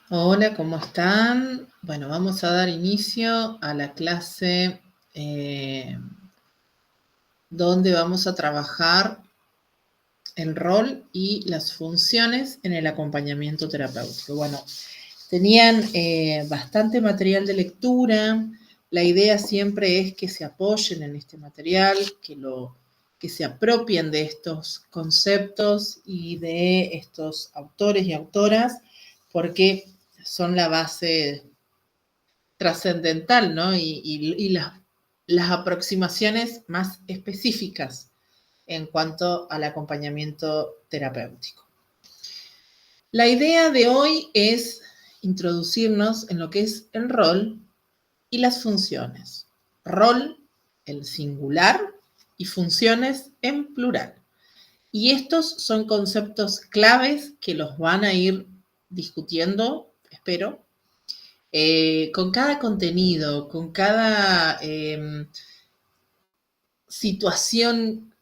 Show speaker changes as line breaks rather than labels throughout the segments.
Hola, ¿cómo están? Bueno, vamos a dar inicio a la clase donde vamos a trabajar el rol y las funciones en el acompañamiento terapéutico. Bueno, tenían bastante material de lectura. La idea siempre es que se apoyen en este material, que se apropien de estos conceptos y de estos autores y autoras, porque son la base trascendental, ¿no? Y las aproximaciones más específicas en cuanto al acompañamiento terapéutico. La idea de hoy es introducirnos en lo que es el rol y las funciones. Rol, el singular, y funciones en plural. Y estos son conceptos claves que los van a ir discutiendo, espero, con cada contenido, con cada situación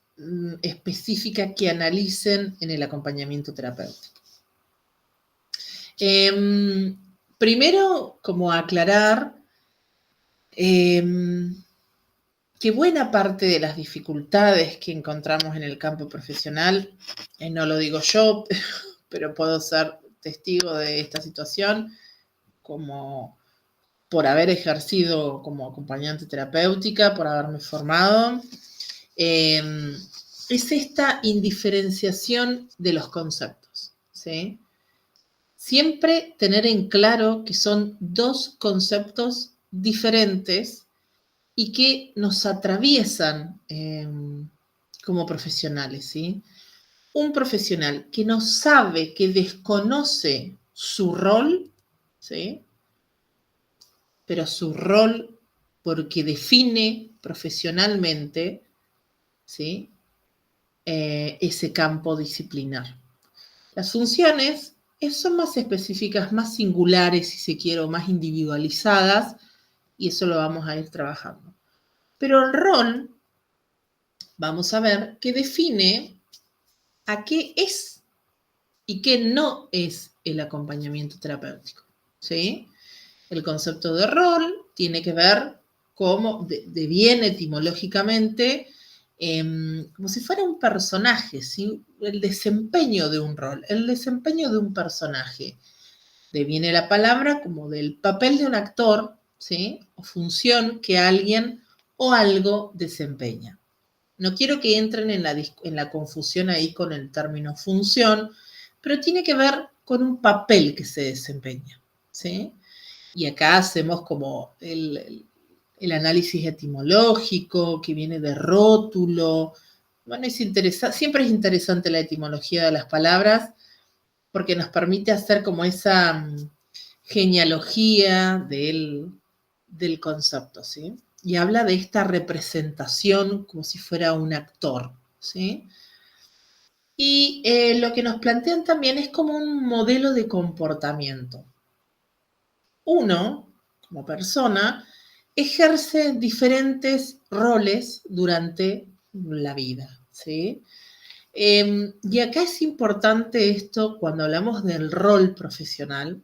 específica que analicen en el acompañamiento terapéutico. Primero, como aclarar que buena parte de las dificultades que encontramos en el campo profesional, no lo digo yo, pero puedo ser testigo de esta situación, como por haber ejercido como acompañante terapéutica, por haberme formado, es esta indiferenciación de los conceptos, ¿sí? Siempre tener en claro que son dos conceptos diferentes y que nos atraviesan como profesionales, ¿sí? Un profesional que no sabe, que desconoce su rol, ¿sí? Pero su rol porque define profesionalmente, ¿sí? Ese campo disciplinar. Las funciones son más específicas, más singulares, si se quiere, o más individualizadas, y eso lo vamos a ir trabajando. Pero el rol, vamos a ver, que define a qué es y qué no es el acompañamiento terapéutico, ¿sí? El concepto de rol tiene que ver cómo, de bien etimológicamente, como si fuera un personaje, ¿sí? El desempeño de un rol, el desempeño de un personaje. Deviene la palabra como del papel de un actor, ¿sí? O función que alguien o algo desempeña. No quiero que entren en la confusión ahí con el término función, pero tiene que ver con un papel que se desempeña, ¿sí? Y acá hacemos como el análisis etimológico que viene de rótulo. Bueno, siempre es interesante la etimología de las palabras porque nos permite hacer como esa genealogía del concepto, ¿sí? Y habla de esta representación como si fuera un actor, ¿sí? Y lo que nos plantean también es como un modelo de comportamiento. Uno, como persona, ejerce diferentes roles durante la vida, ¿sí? Y acá es importante esto cuando hablamos del rol profesional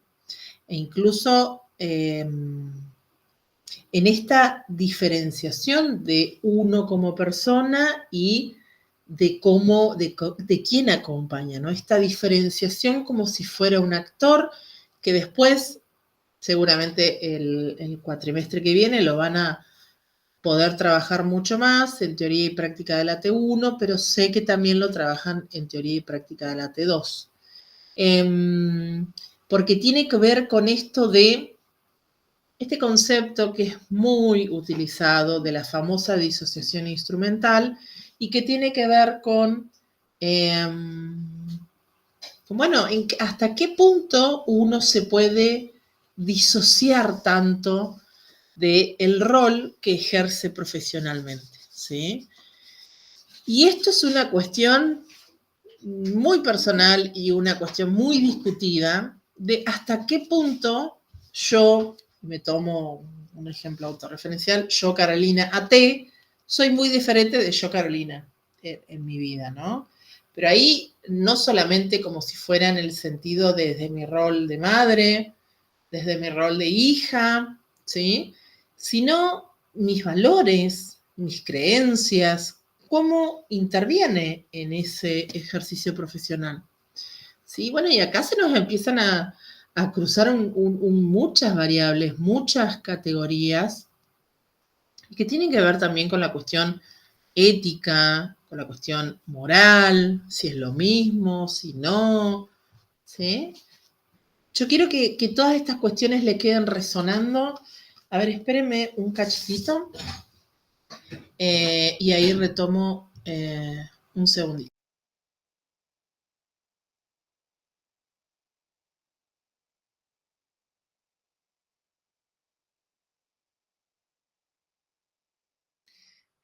e incluso en esta diferenciación de uno como persona y de cómo, de quién acompaña, ¿no? Esta diferenciación como si fuera un actor que después, seguramente el cuatrimestre que viene, lo van a poder trabajar mucho más en teoría y práctica de la T1, pero sé que también lo trabajan en teoría y práctica de la T2. Porque tiene que ver con esto de este concepto que es muy utilizado de la famosa disociación instrumental y que tiene que ver con, bueno, hasta qué punto uno se puede disociar tanto del rol que ejerce profesionalmente, ¿sí? Y esto es una cuestión muy personal y una cuestión muy discutida de hasta qué punto yo, me tomo un ejemplo autorreferencial, yo Carolina AT, soy muy diferente de yo Carolina en mi vida, ¿no? Pero ahí no solamente como si fuera en el sentido desde mi rol de madre, desde mi rol de hija, ¿sí? Sino mis valores, mis creencias, cómo interviene en ese ejercicio profesional. ¿Sí? Bueno, y acá se nos empiezan a cruzar muchas variables, muchas categorías, que tienen que ver también con la cuestión ética, con la cuestión moral, si es lo mismo, si no, ¿sí? Yo quiero que todas estas cuestiones le queden resonando. A ver, espérenme un cachito y ahí retomo un segundito.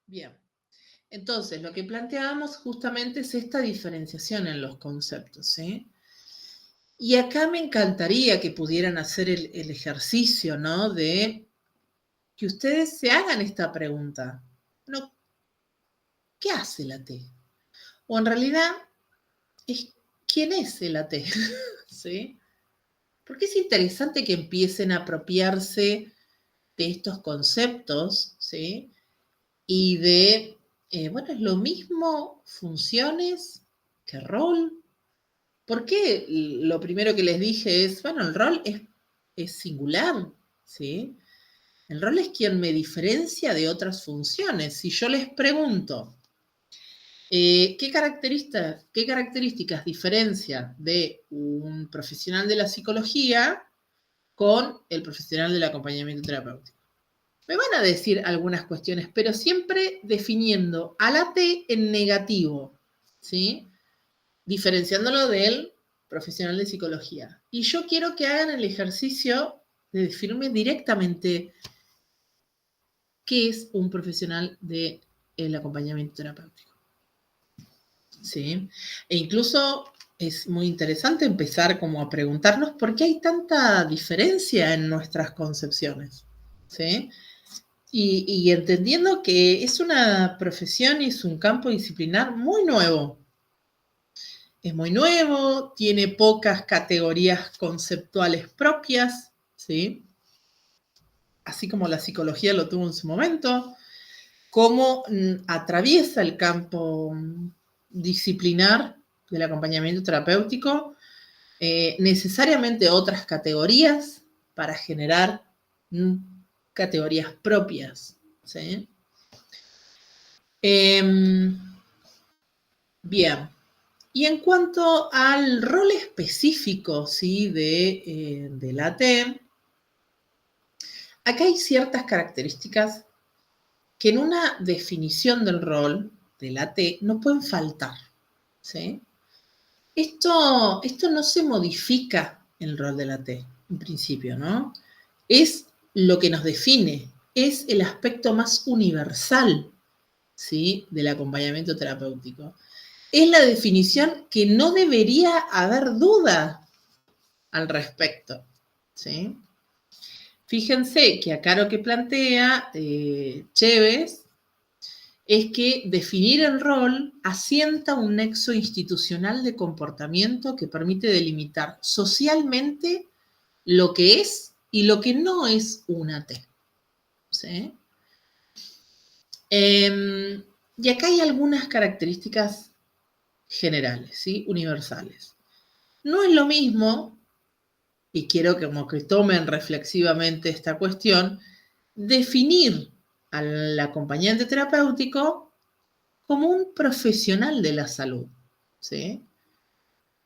Bien, entonces lo que planteábamos justamente es esta diferenciación en los conceptos, ¿sí? Y acá me encantaría que pudieran hacer el ejercicio, ¿no? De que ustedes se hagan esta pregunta. No, ¿qué hace la T? O en realidad, es ¿quién es el AT? ¿Sí? Porque es interesante que empiecen a apropiarse de estos conceptos, ¿sí? Y de, bueno, es lo mismo funciones que rol. ¿Por qué lo primero que les dije es, bueno, el rol es singular, ¿sí? El rol es quien me diferencia de otras funciones. Si yo les pregunto, ¿qué características diferencia de un profesional de la psicología con el profesional del acompañamiento terapéutico? Me van a decir algunas cuestiones, pero siempre definiendo a la T en negativo, ¿sí? Diferenciándolo del profesional de psicología. Y yo quiero que hagan el ejercicio de definirme directamente qué es un profesional del acompañamiento terapéutico. ¿Sí? E incluso es muy interesante empezar como a preguntarnos por qué hay tanta diferencia en nuestras concepciones, ¿sí? Y entendiendo que es una profesión y es un campo disciplinar muy nuevo. Es muy nuevo, tiene pocas categorías conceptuales propias, ¿sí? Así como la psicología lo tuvo en su momento, cómo atraviesa el campo disciplinar del acompañamiento terapéutico necesariamente otras categorías para generar categorías propias. ¿Sí? Bien. Y en cuanto al rol específico, ¿sí? de la T, acá hay ciertas características que en una definición del rol de la T no pueden faltar. ¿Sí? Esto no se modifica el rol de la T, en principio, ¿no? Es lo que nos define, es el aspecto más universal, ¿sí? Del acompañamiento terapéutico. Es la definición que no debería haber duda al respecto, ¿sí? Fíjense que acá lo que plantea Chévez es que definir el rol asienta un nexo institucional de comportamiento que permite delimitar socialmente lo que es y lo que no es una T. ¿Sí? Y acá hay algunas características generales, ¿sí? Universales. No es lo mismo, y quiero como que tomen reflexivamente esta cuestión, definir al acompañante terapéutico como un profesional de la salud, ¿sí?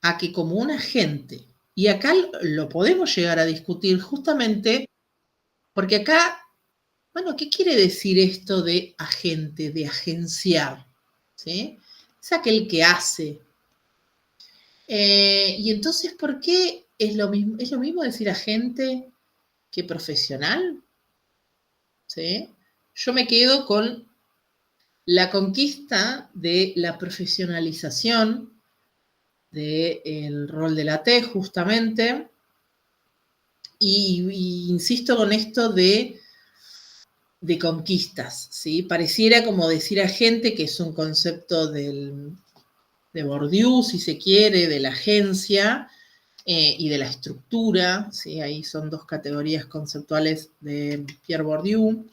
A que como un agente. Y acá lo podemos llegar a discutir justamente porque acá, bueno, ¿qué quiere decir esto de agente, de agenciar? ¿Sí? Es aquel que hace. Y entonces, ¿por qué es lo mismo decir agente que profesional? ¿Sí? Yo me quedo con la conquista de la profesionalización del rol de la T, justamente, y insisto con esto de conquistas, ¿sí? Pareciera como decir agente, que es un concepto de Bourdieu, si se quiere, de la agencia, y de la estructura, ¿sí? Ahí son dos categorías conceptuales de Pierre Bourdieu.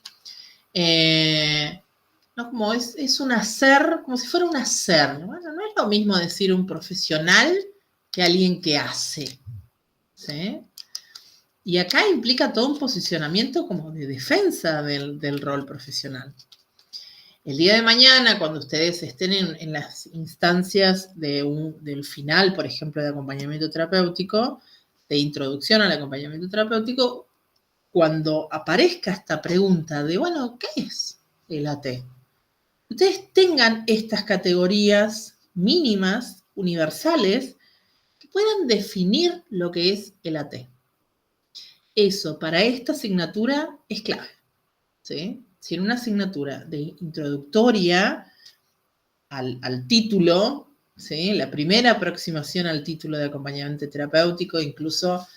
¿No? Como es un hacer, como si fuera un hacer. Bueno, no es lo mismo decir un profesional que alguien que hace, ¿sí? Y acá implica todo un posicionamiento como de defensa del rol profesional. El día de mañana, cuando ustedes estén en las instancias del final, por ejemplo, de acompañamiento terapéutico, de introducción al acompañamiento terapéutico, cuando aparezca esta pregunta de, bueno, ¿qué es el AT? Ustedes tengan estas categorías mínimas, universales, que puedan definir lo que es el AT. Eso para esta asignatura es clave, ¿sí? Si en una asignatura de introductoria al título, ¿sí? La primera aproximación al título de acompañamiento terapéutico, incluso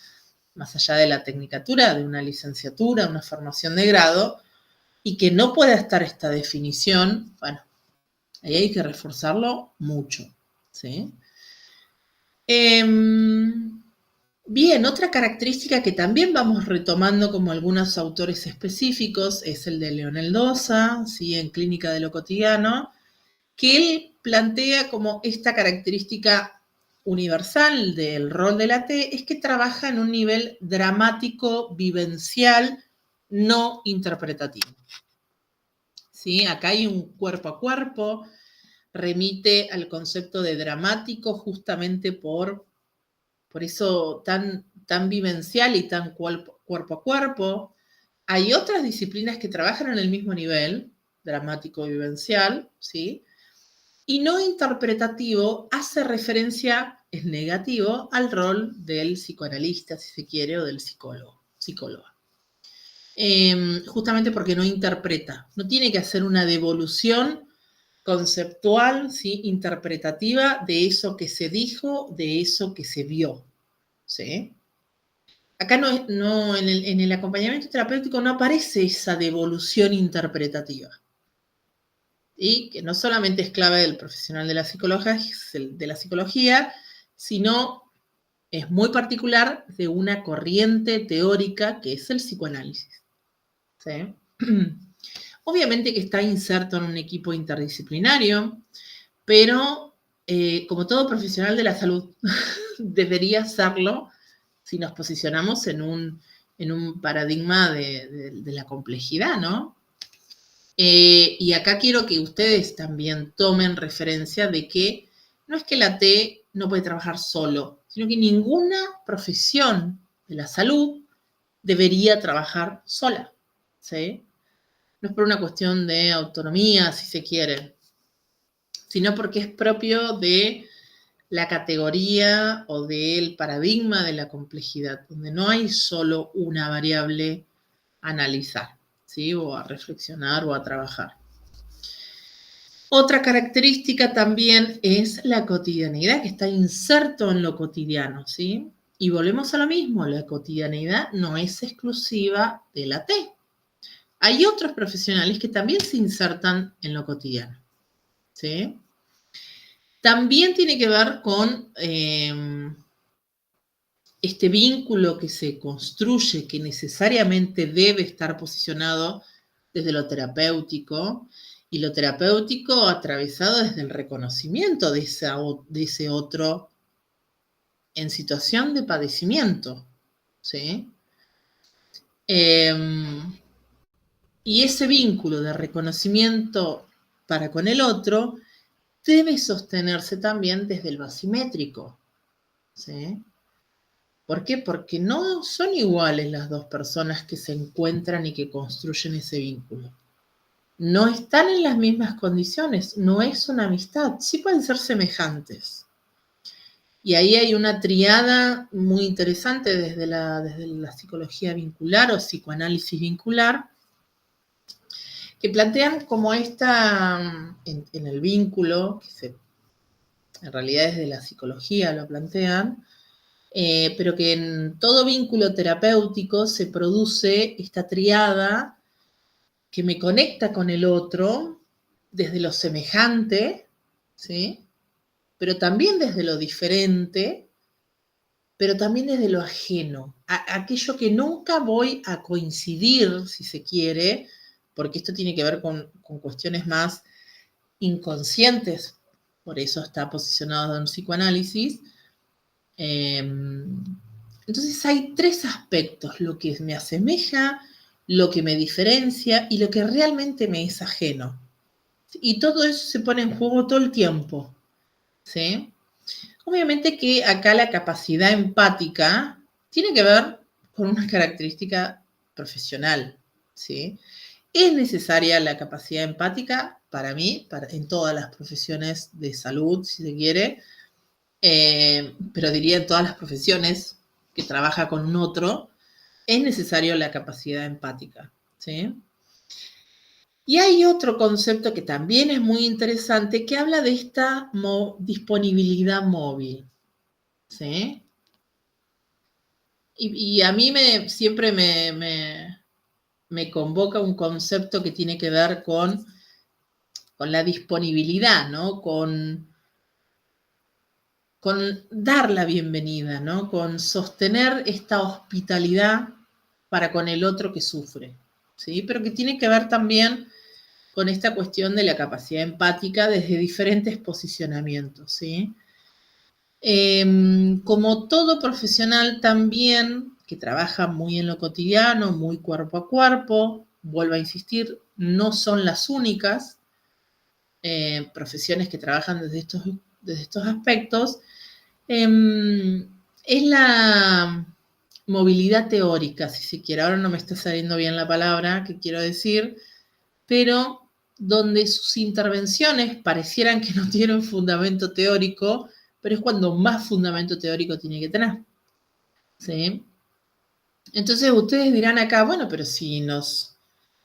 más allá de la tecnicatura, de una licenciatura, una formación de grado, y que no pueda estar esta definición, bueno, ahí hay que reforzarlo mucho, ¿sí? Bien, otra característica que también vamos retomando como algunos autores específicos es el de Leonel Dosa, ¿sí? En Clínica de lo Cotidiano, que él plantea como esta característica universal del rol de la T es que trabaja en un nivel dramático, vivencial, no interpretativo. ¿Sí? Acá hay un cuerpo a cuerpo, remite al concepto de dramático justamente por eso tan vivencial y tan cuerpo a cuerpo. Hay otras disciplinas que trabajan en el mismo nivel, dramático vivencial, ¿sí? Y no interpretativo hace referencia, es negativo, al rol del psicoanalista, si se quiere, o del psicóloga. Justamente porque no interpreta, no tiene que hacer una devolución conceptual, ¿sí? Interpretativa de eso que se dijo, de eso que se vio, ¿sí? Acá en el acompañamiento terapéutico no aparece esa devolución interpretativa. Y que no solamente es clave del profesional de la psicología, sino es muy particular de una corriente teórica que es el psicoanálisis, ¿sí? Obviamente que está inserto en un equipo interdisciplinario, pero como todo profesional de la salud debería serlo si nos posicionamos en un paradigma de la complejidad, ¿no? Y acá quiero que ustedes también tomen referencia de que no es que la T no puede trabajar solo, sino que ninguna profesión de la salud debería trabajar sola, ¿sí? No es por una cuestión de autonomía, si se quiere, sino porque es propio de la categoría o del paradigma de la complejidad, donde no hay solo una variable a analizar, ¿sí? O a reflexionar o a trabajar. Otra característica también es la cotidianidad, que está inserto en lo cotidiano, ¿sí? Y volvemos a lo mismo, la cotidianidad no es exclusiva de la T. Hay otros profesionales que también se insertan en lo cotidiano, ¿sí? También tiene que ver con este vínculo que se construye, que necesariamente debe estar posicionado desde lo terapéutico, y lo terapéutico atravesado desde el reconocimiento de ese otro en situación de padecimiento, ¿sí? Y ese vínculo de reconocimiento para con el otro debe sostenerse también desde el basimétrico, ¿sí? ¿Por qué? Porque no son iguales las dos personas que se encuentran y que construyen ese vínculo. No están en las mismas condiciones, no es una amistad, sí pueden ser semejantes. Y ahí hay una triada muy interesante desde la psicología vincular o psicoanálisis vincular, que plantean como en el vínculo, en realidad desde la psicología lo plantean, pero que en todo vínculo terapéutico se produce esta triada que me conecta con el otro desde lo semejante, ¿sí? Pero también desde lo diferente, pero también desde lo ajeno, aquello que nunca voy a coincidir, si se quiere, porque esto tiene que ver con cuestiones más inconscientes, por eso está posicionado en psicoanálisis. Entonces hay tres aspectos: lo que me asemeja, lo que me diferencia y lo que realmente me es ajeno. Y todo eso se pone en juego todo el tiempo, ¿sí? Obviamente que acá la capacidad empática tiene que ver con una característica profesional, ¿sí? Es necesaria la capacidad empática para mí, en todas las profesiones de salud, si se quiere, pero diría en todas las profesiones que trabaja con un otro, es necesario la capacidad empática, ¿sí? Y hay otro concepto que también es muy interesante que habla de esta disponibilidad móvil, ¿sí? Y a mí siempre me convoca un concepto que tiene que ver con la disponibilidad, ¿no? Con dar la bienvenida, ¿no? Con sostener esta hospitalidad para con el otro que sufre, ¿sí? Pero que tiene que ver también con esta cuestión de la capacidad empática desde diferentes posicionamientos, ¿sí? Como todo profesional también que trabaja muy en lo cotidiano, muy cuerpo a cuerpo, vuelvo a insistir, no son las únicas profesiones que trabajan desde estos aspectos. Es la movilidad teórica, si se quiere. Ahora no me está saliendo bien la palabra que quiero decir, pero donde sus intervenciones parecieran que no tienen fundamento teórico, pero es cuando más fundamento teórico tiene que tener, ¿sí? Entonces ustedes dirán acá, bueno, pero si nos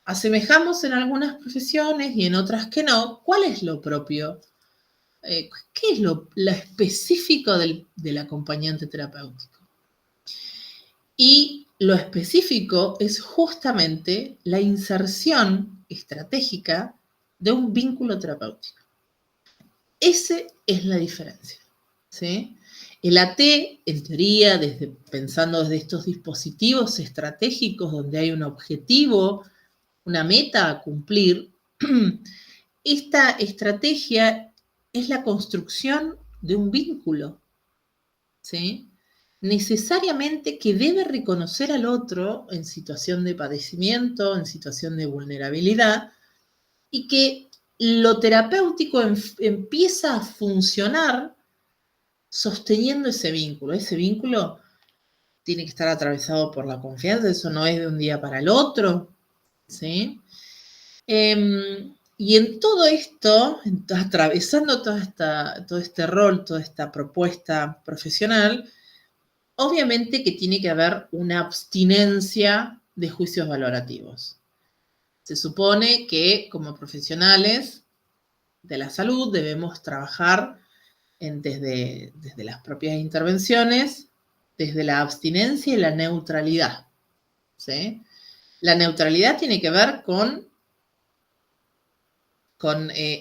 asemejamos en algunas profesiones y en otras que no, ¿cuál es lo propio? ¿Qué es lo específico del acompañante terapéutico? Y lo específico es justamente la inserción estratégica de un vínculo terapéutico. Esa es la diferencia, ¿sí? El AT, en teoría, pensando desde estos dispositivos estratégicos donde hay un objetivo, una meta a cumplir, esta estrategia es la construcción de un vínculo, ¿sí? Necesariamente que debe reconocer al otro en situación de padecimiento, en situación de vulnerabilidad, y que lo terapéutico empieza a funcionar sosteniendo ese vínculo. Ese vínculo tiene que estar atravesado por la confianza, eso no es de un día para el otro, ¿sí? Y en todo esto, atravesando todo este rol, toda esta propuesta profesional, obviamente que tiene que haber una abstinencia de juicios valorativos. Se supone que como profesionales de la salud debemos trabajar desde las propias intervenciones, desde la abstinencia y la neutralidad, ¿sí? La neutralidad tiene que ver con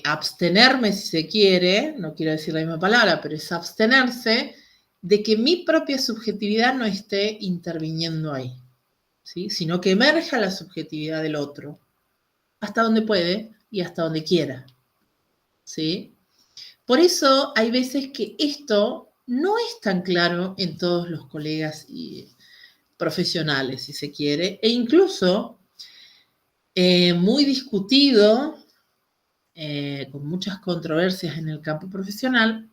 abstenerme, si se quiere, no quiero decir la misma palabra, pero es abstenerse de que mi propia subjetividad no esté interviniendo ahí, ¿sí? Sino que emerja la subjetividad del otro, hasta donde puede y hasta donde quiera, ¿sí? Por eso hay veces que esto no es tan claro en todos los colegas y profesionales, si se quiere, e incluso muy discutido, con muchas controversias en el campo profesional,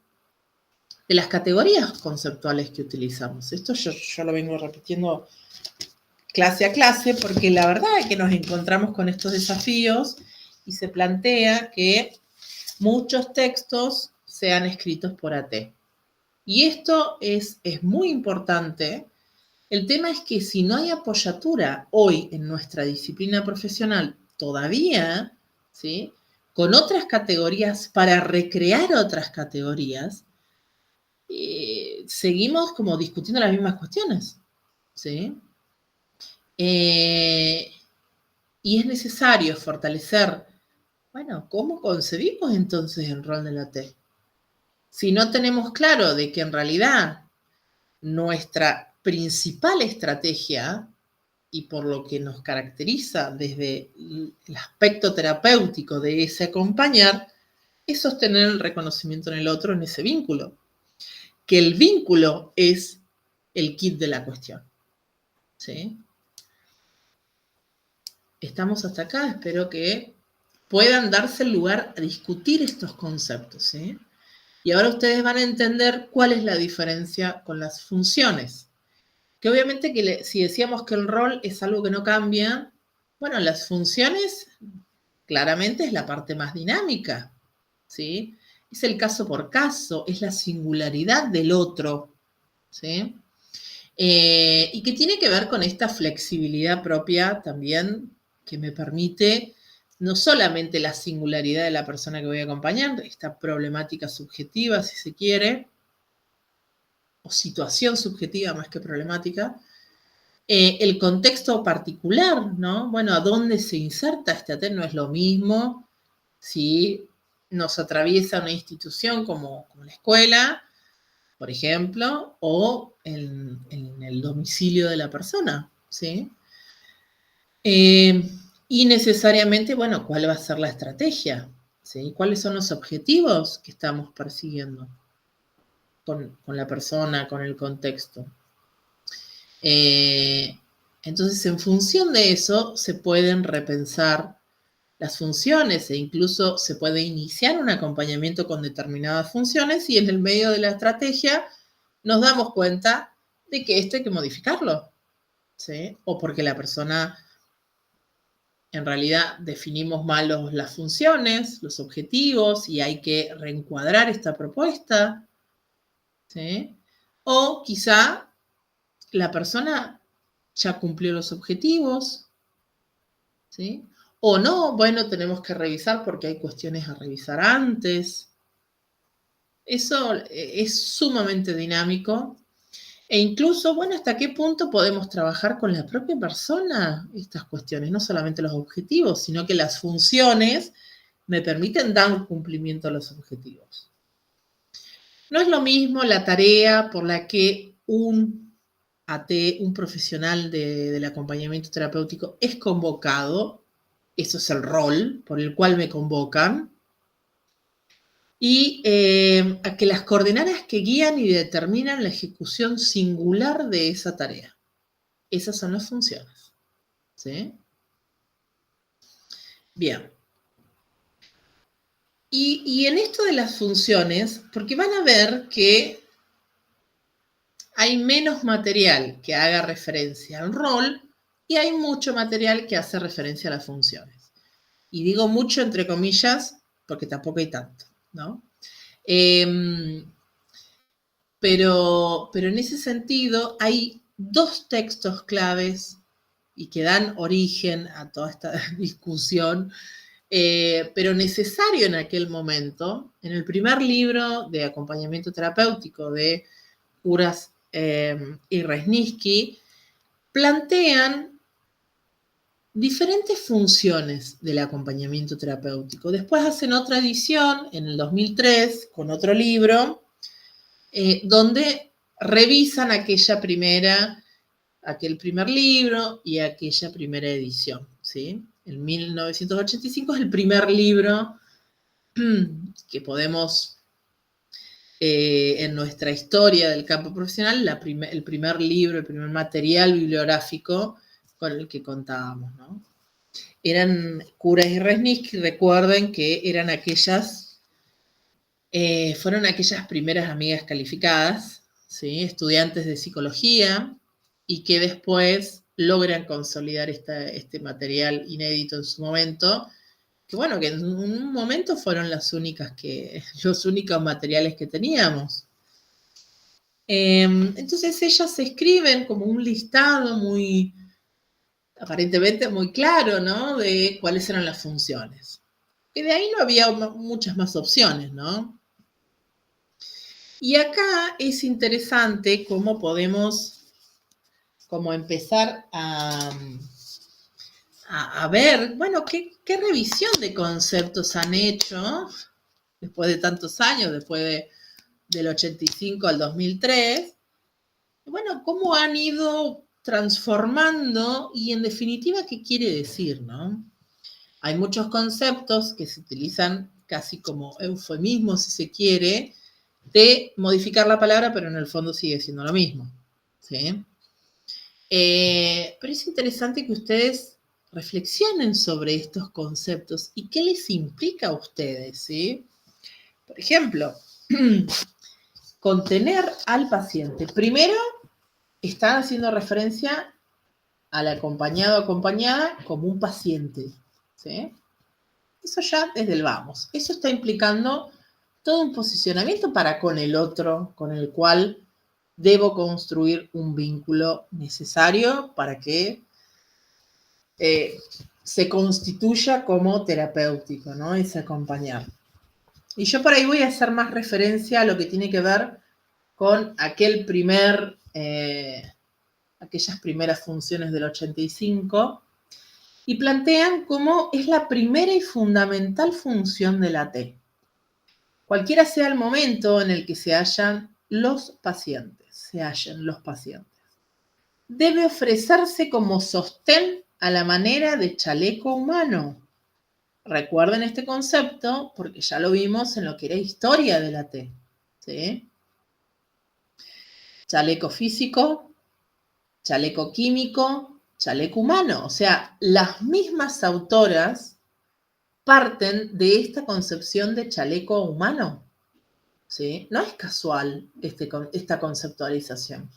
de las categorías conceptuales que utilizamos. Esto yo lo vengo repitiendo clase a clase porque la verdad es que nos encontramos con estos desafíos y se plantea que muchos textos sean escritos por AT. Y esto es muy importante. El tema es que si no hay apoyatura hoy en nuestra disciplina profesional todavía, ¿sí?, con otras categorías para recrear otras categorías, seguimos como discutiendo las mismas cuestiones, ¿sí? Y es necesario fortalecer, bueno, ¿cómo concebimos entonces el rol de la T? Si no tenemos claro de que en realidad nuestra principal estrategia y por lo que nos caracteriza desde el aspecto terapéutico de ese acompañar, es sostener el reconocimiento en el otro, en ese vínculo. Que el vínculo es el kit de la cuestión. ¿Sí? Estamos hasta acá, espero que puedan darse el lugar a discutir estos conceptos. ¿Sí? Y ahora ustedes van a entender cuál es la diferencia con las funciones. Que obviamente que si decíamos que el rol es algo que no cambia, bueno, las funciones claramente es la parte más dinámica, ¿sí? Es el caso por caso, es la singularidad del otro, ¿sí? Y que tiene que ver con esta flexibilidad propia también que me permite no solamente la singularidad de la persona que voy a acompañar, esta problemática subjetiva, si se quiere, o situación subjetiva más que problemática, el contexto particular, ¿no? Bueno, ¿a dónde se inserta este AT? No es lo mismo si nos atraviesa una institución como la escuela, por ejemplo, o en el domicilio de la persona, ¿sí? Y necesariamente, bueno, ¿cuál va a ser la estrategia? ¿Sí? ¿Cuáles son los objetivos que estamos persiguiendo con la persona, con el contexto? Entonces, en función de eso, se pueden repensar las funciones e incluso se puede iniciar un acompañamiento con determinadas funciones y en el medio de la estrategia nos damos cuenta de que esto hay que modificarlo, ¿sí? O porque la persona, en realidad, definimos mal las funciones, los objetivos y hay que reencuadrar esta propuesta, ¿sí? O quizá la persona ya cumplió los objetivos, ¿sí? O no, bueno, tenemos que revisar porque hay cuestiones a revisar antes. Eso es sumamente dinámico e incluso, bueno, ¿hasta qué punto podemos trabajar con la propia persona estas cuestiones? No solamente los objetivos, sino que las funciones me permiten dar cumplimiento a los objetivos. No es lo mismo la tarea por la que un AT, un profesional del acompañamiento terapéutico, es convocado, eso es el rol por el cual me convocan, y a que las coordenadas que guían y determinan la ejecución singular de esa tarea. Esas son las funciones. ¿Sí? Bien. Y en esto de las funciones, porque van a ver que hay menos material que haga referencia al rol y hay mucho material que hace referencia a las funciones. Y digo mucho entre comillas porque tampoco hay tanto, ¿no? Pero en ese sentido hay dos textos claves y que dan origen a toda esta discusión, pero necesario en aquel momento. En el primer libro de acompañamiento terapéutico de Uras y Resniski, plantean diferentes funciones del acompañamiento terapéutico. Después hacen otra edición en el 2003 con otro libro, donde revisan aquel primer libro y aquella primera edición, ¿sí? En 1985 es el primer libro que podemos, en nuestra historia del campo profesional, el primer libro, el primer material bibliográfico con el que contábamos, ¿no? Eran Curas y Resniski, recuerden que eran fueron aquellas primeras amigas calificadas, ¿sí? Estudiantes de psicología, y que después logran consolidar este material inédito en su momento, que bueno, que en un momento fueron los únicos materiales que teníamos. Entonces ellas escriben como un listado aparentemente muy claro, ¿no? De cuáles eran las funciones. Y de ahí no había muchas más opciones, ¿no? Y acá es interesante cómo podemos empezar a ver, bueno, qué revisión de conceptos han hecho después de tantos años, después del 85 al 2003, Bueno, cómo han ido transformando y en definitiva, ¿qué quiere decir, no? Hay muchos conceptos que se utilizan casi como eufemismos, si se quiere, de modificar la palabra, pero en el fondo sigue siendo lo mismo, ¿sí? Pero es interesante que ustedes reflexionen sobre estos conceptos y qué les implica a ustedes, ¿sí? Por ejemplo, contener al paciente. Primero, están haciendo referencia al acompañado o acompañada como un paciente, ¿sí? Eso ya desde el vamos. Eso está implicando todo un posicionamiento para con el otro, con el cual debo construir un vínculo necesario para que se constituya como terapéutico, ¿no? Ese acompañar. Y yo por ahí voy a hacer más referencia a lo que tiene que ver con aquellas primeras funciones del 85, y plantean cómo es la primera y fundamental función de la T. Cualquiera sea el momento en el que se hallen los pacientes, debe ofrecerse como sostén a la manera de chaleco humano. Recuerden este concepto porque ya lo vimos en lo que era historia de la T, ¿sí? Chaleco físico, chaleco químico, chaleco humano. O sea, las mismas autoras parten de esta concepción de chaleco humano, ¿sí? No es casual esta conceptualización.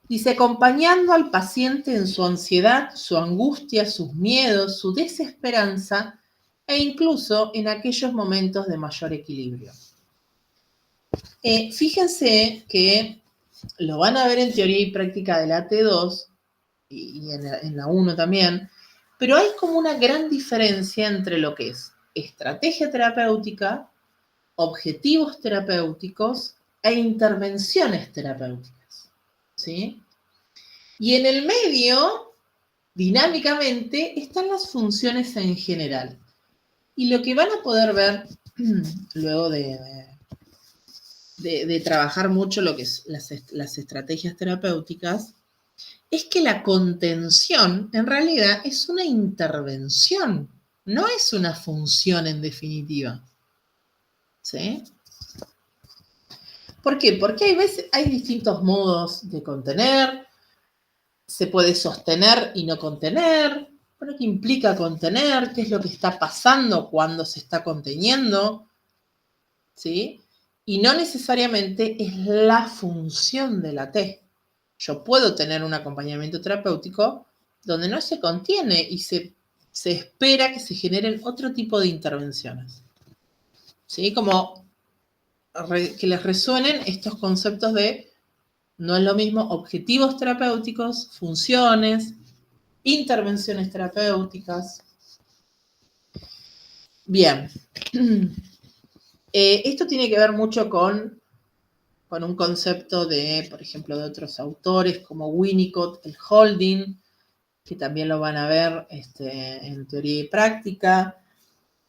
Dice, acompañando al paciente en su ansiedad, su angustia, sus miedos, su desesperanza e incluso en aquellos momentos de mayor equilibrio. Fíjense que lo van a ver en teoría y práctica de la T2 y en la 1 también, pero hay como una gran diferencia entre lo que es estrategia terapéutica, objetivos terapéuticos e intervenciones terapéuticas, ¿sí? Y en el medio, dinámicamente, están las funciones en general. Y lo que van a poder ver luego de trabajar mucho lo que es las estrategias terapéuticas, es que la contención en realidad es una intervención, no es una función en definitiva. ¿Sí? ¿Por qué? Porque hay distintos modos de contener, se puede sostener y no contener. ¿Pero qué implica contener? ¿Qué es lo que está pasando cuando se está conteniendo? ¿Sí? Y no necesariamente es la función de la T. Yo puedo tener un acompañamiento terapéutico donde no se contiene y se espera que se generen otro tipo de intervenciones. ¿Sí? Como que les resuenen estos conceptos de no es lo mismo objetivos terapéuticos, funciones, intervenciones terapéuticas. Bien. Esto tiene que ver mucho con un concepto de, por ejemplo, de otros autores como Winnicott, el holding, que también lo van a ver en teoría y práctica.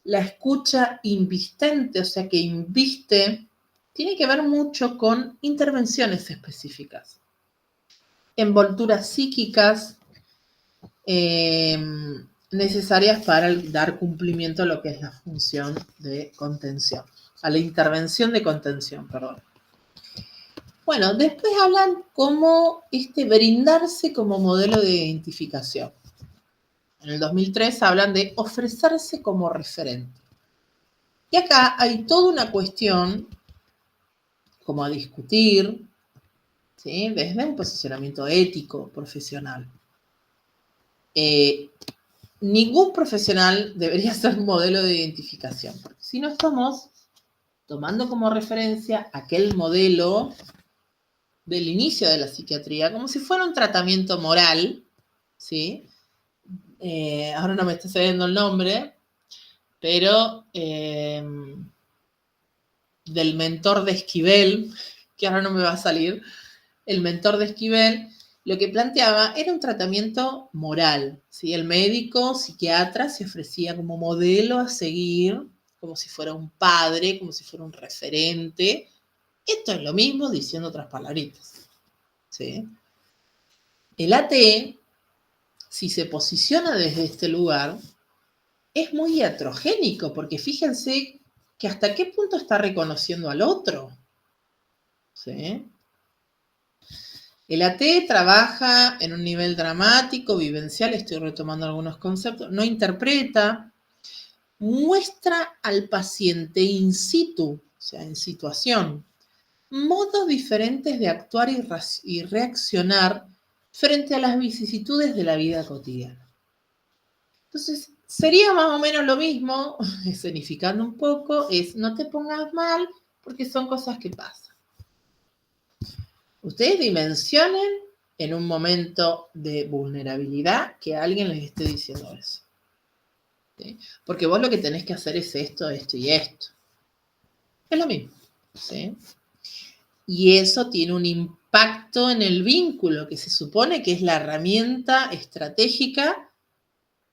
La escucha invistente, o sea, que inviste, tiene que ver mucho con intervenciones específicas. Envolturas psíquicas necesarias para dar cumplimiento a lo que es la función de contención, a la intervención de contención, perdón. Bueno, después hablan cómo brindarse como modelo de identificación. En el 2003 hablan de ofrecerse como referente. Y acá hay toda una cuestión como a discutir, ¿sí? Desde un posicionamiento ético, profesional. Ningún profesional debería ser un modelo de identificación, porque si no estamos tomando como referencia aquel modelo del inicio de la psiquiatría, como si fuera un tratamiento moral, ¿sí? Ahora no me está saliendo el nombre, pero del mentor de Esquivel, que ahora no me va a salir, el mentor de Esquivel, lo que planteaba era un tratamiento moral, ¿sí? El médico psiquiatra se ofrecía como modelo a seguir, como si fuera un padre, como si fuera un referente. Esto es lo mismo diciendo otras palabritas, ¿sí? El AT, si se posiciona desde este lugar, es muy iatrogénico, porque fíjense que hasta qué punto está reconociendo al otro, ¿sí? El AT trabaja en un nivel dramático, vivencial, estoy retomando algunos conceptos, no interpreta, muestra al paciente in situ, o sea, en situación, modos diferentes de actuar y reaccionar frente a las vicisitudes de la vida cotidiana. Entonces, sería más o menos lo mismo, escenificando un poco, es no te pongas mal porque son cosas que pasan. Ustedes dimensionen en un momento de vulnerabilidad que alguien les esté diciendo eso. ¿Sí? Porque vos lo que tenés que hacer es esto, esto y esto. Es lo mismo. ¿Sí? Y eso tiene un impacto en el vínculo, que se supone que es la herramienta estratégica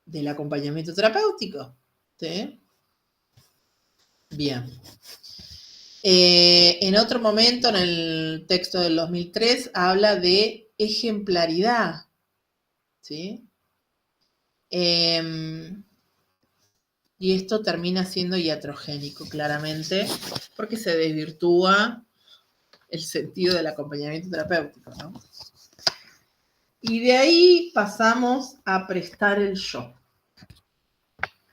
del acompañamiento terapéutico. ¿Sí? Bien. En otro momento, en el texto del 2003, habla de ejemplaridad. ¿Sí? Y esto termina siendo iatrogénico, claramente, porque se desvirtúa el sentido del acompañamiento terapéutico, ¿no? Y de ahí pasamos a prestar el yo.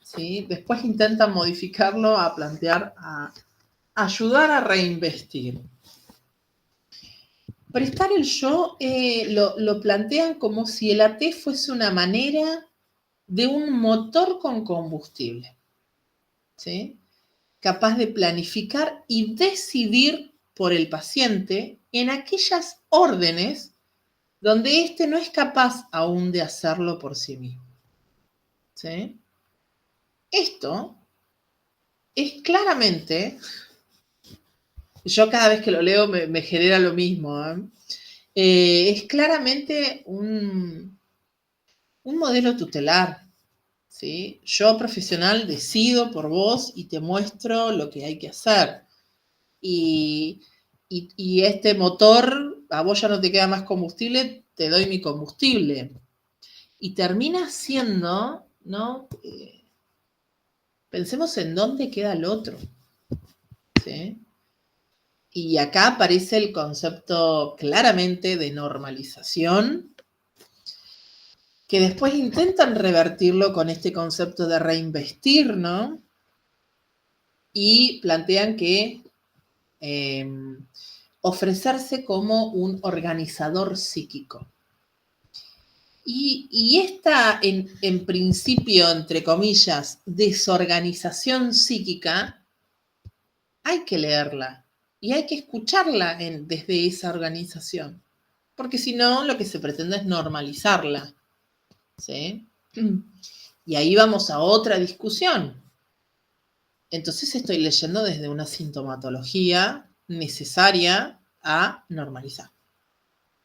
¿Sí? Después intentan modificarlo a plantear, a ayudar a reinvestir. Prestar el yo lo plantean como si el AT fuese una manera de un motor con combustible, ¿sí? Capaz de planificar y decidir por el paciente en aquellas órdenes donde éste no es capaz aún de hacerlo por sí mismo. ¿Sí? Esto es claramente, yo cada vez que lo leo me genera lo mismo, ¿eh? Es claramente un modelo tutelar, ¿sí? Yo profesional decido por vos y te muestro lo que hay que hacer. Y este motor, a vos ya no te queda más combustible, te doy mi combustible. Y termina siendo, ¿no? Pensemos en dónde queda el otro, ¿sí? Y acá aparece el concepto claramente de normalización, que después intentan revertirlo con este concepto de reinvestir, ¿no? Y plantean que ofrecerse como un organizador psíquico. Y esta, en principio, entre comillas, desorganización psíquica, hay que leerla y hay que escucharla desde esa organización, porque si no, lo que se pretende es normalizarla, ¿sí? Y ahí vamos a otra discusión. Entonces estoy leyendo desde una sintomatología necesaria a normalizar,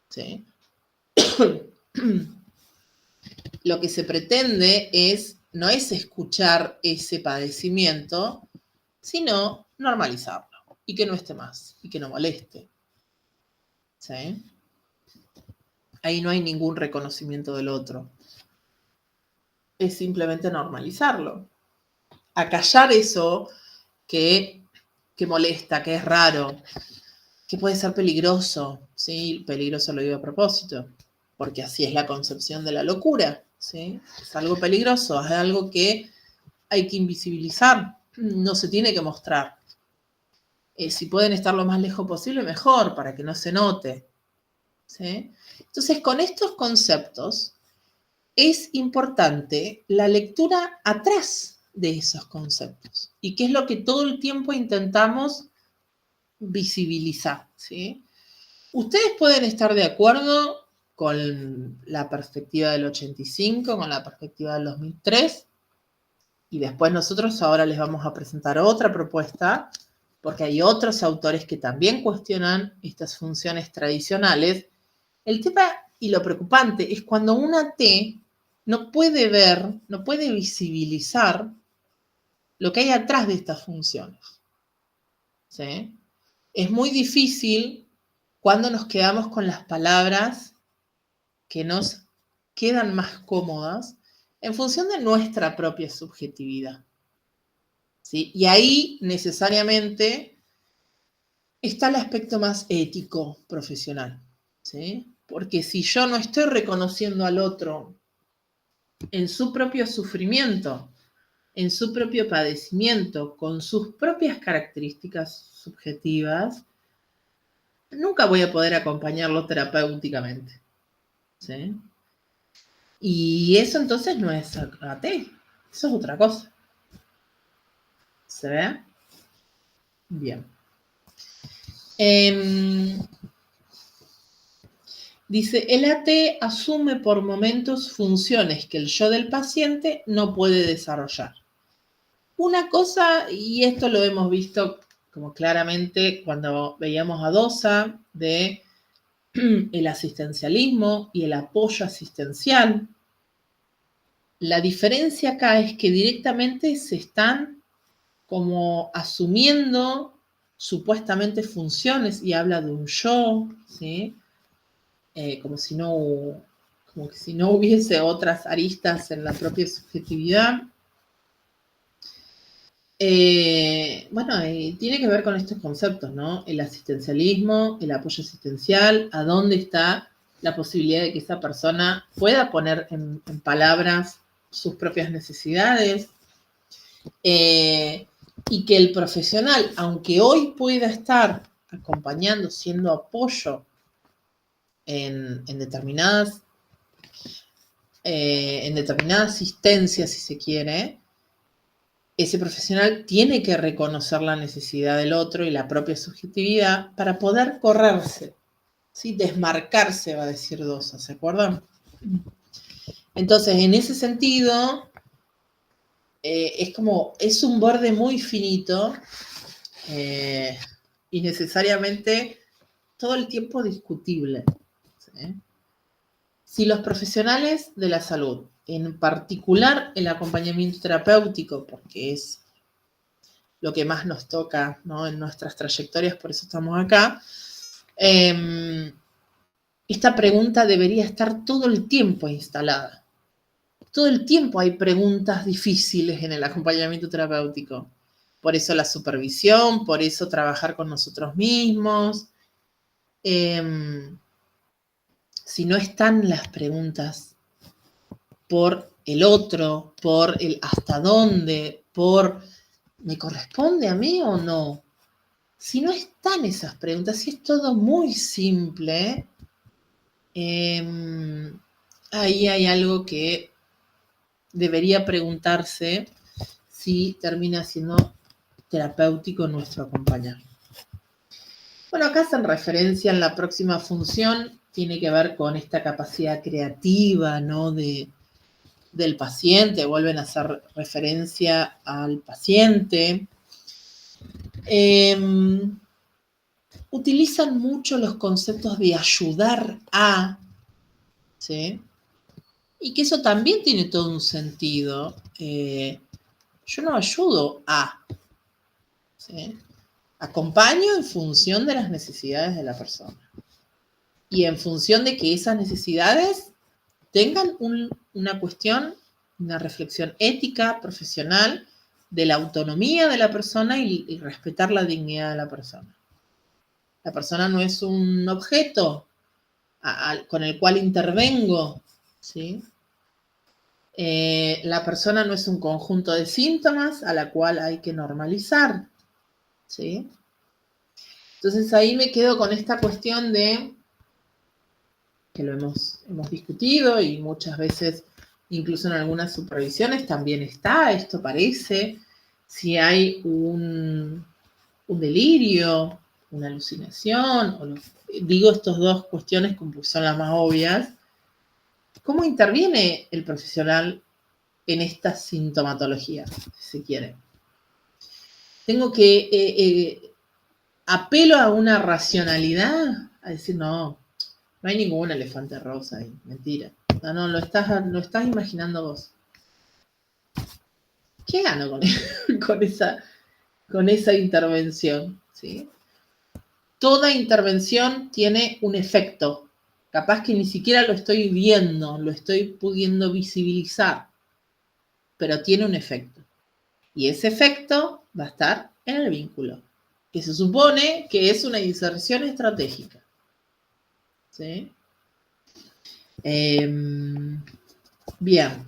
¿sí? Lo que se pretende no es escuchar ese padecimiento, sino normalizarlo y que no esté más y que no moleste. ¿Sí? Ahí no hay ningún reconocimiento del otro. Es simplemente normalizarlo. Acallar eso que molesta, que es raro, que puede ser peligroso. ¿Sí? Peligroso lo digo a propósito, porque así es la concepción de la locura. ¿Sí? Es algo peligroso, es algo que hay que invisibilizar, no se tiene que mostrar. Si pueden estar lo más lejos posible, mejor, para que no se note. ¿Sí? Entonces, con estos conceptos, es importante la lectura atrás de esos conceptos. Y qué es lo que todo el tiempo intentamos visibilizar. ¿Sí? Ustedes pueden estar de acuerdo con la perspectiva del 85, con la perspectiva del 2003, y después nosotros ahora les vamos a presentar otra propuesta, porque hay otros autores que también cuestionan estas funciones tradicionales. El tema y lo preocupante es cuando una T no puede ver, no puede visibilizar lo que hay atrás de estas funciones. ¿Sí? Es muy difícil cuando nos quedamos con las palabras que nos quedan más cómodas en función de nuestra propia subjetividad. ¿Sí? Y ahí necesariamente está el aspecto más ético profesional. ¿Sí? Porque si yo no estoy reconociendo al otro en su propio sufrimiento, en su propio padecimiento, con sus propias características subjetivas, nunca voy a poder acompañarlo terapéuticamente. ¿Sí? Y eso entonces no es AT, eso es otra cosa. ¿Se ve? Bien. Dice, el AT asume por momentos funciones que el yo del paciente no puede desarrollar. Una cosa, y esto lo hemos visto como claramente cuando veíamos a Dosa, de el asistencialismo y el apoyo asistencial. La diferencia acá es que directamente se están como asumiendo supuestamente funciones y habla de un yo, ¿sí? Como si no hubiese otras aristas en la propia subjetividad. Tiene que ver con estos conceptos, ¿no? El asistencialismo, el apoyo asistencial, a dónde está la posibilidad de que esa persona pueda poner en palabras sus propias necesidades, y que el profesional, aunque hoy pueda estar acompañando, siendo apoyo en determinada asistencia, si se quiere, ese profesional tiene que reconocer la necesidad del otro y la propia subjetividad para poder correrse, ¿sí? Desmarcarse, va a decir Dosa, ¿se acuerdan? Entonces, en ese sentido, es un borde muy finito y necesariamente todo el tiempo discutible. ¿Sí? Si los profesionales de la salud, en particular el acompañamiento terapéutico, porque es lo que más nos toca, ¿no? En nuestras trayectorias, por eso estamos acá, esta pregunta debería estar todo el tiempo instalada. Todo el tiempo hay preguntas difíciles en el acompañamiento terapéutico. Por eso la supervisión, por eso trabajar con nosotros mismos. Si no están las preguntas por el otro, por el hasta dónde, por ¿me corresponde a mí o no? Si no están esas preguntas, si es todo muy simple, ahí hay algo que debería preguntarse si termina siendo terapéutico nuestro acompañar. Bueno, acá hacen referencia en la próxima función, tiene que ver con esta capacidad creativa, ¿no? Del paciente, vuelven a hacer referencia al paciente. Utilizan mucho los conceptos de ayudar a, ¿sí? Y que eso también tiene todo un sentido. Yo no ayudo a, ¿sí? Acompaño en función de las necesidades de la persona. Y en función de que esas necesidades tengan una cuestión, una reflexión ética, profesional, de la autonomía de la persona y respetar la dignidad de la persona. La persona no es un objeto con el cual intervengo, ¿sí? La persona no es un conjunto de síntomas a la cual hay que normalizar, ¿sí? Entonces ahí me quedo con esta cuestión de, que lo hemos discutido y muchas veces, incluso en algunas supervisiones, también está, esto parece, si hay un delirio, una alucinación, digo estas dos cuestiones como son las más obvias, ¿cómo interviene el profesional en esta sintomatología, si se quiere? Tengo que apelo a una racionalidad, a decir, no hay ningún elefante rosa ahí, mentira. No, lo estás imaginando vos. ¿Qué gano con esa intervención? ¿Sí? Toda intervención tiene un efecto. Capaz que ni siquiera lo estoy viendo, lo estoy pudiendo visibilizar, pero tiene un efecto. Y ese efecto va a estar en el vínculo, que se supone que es una inserción estratégica. ¿Sí? Bien.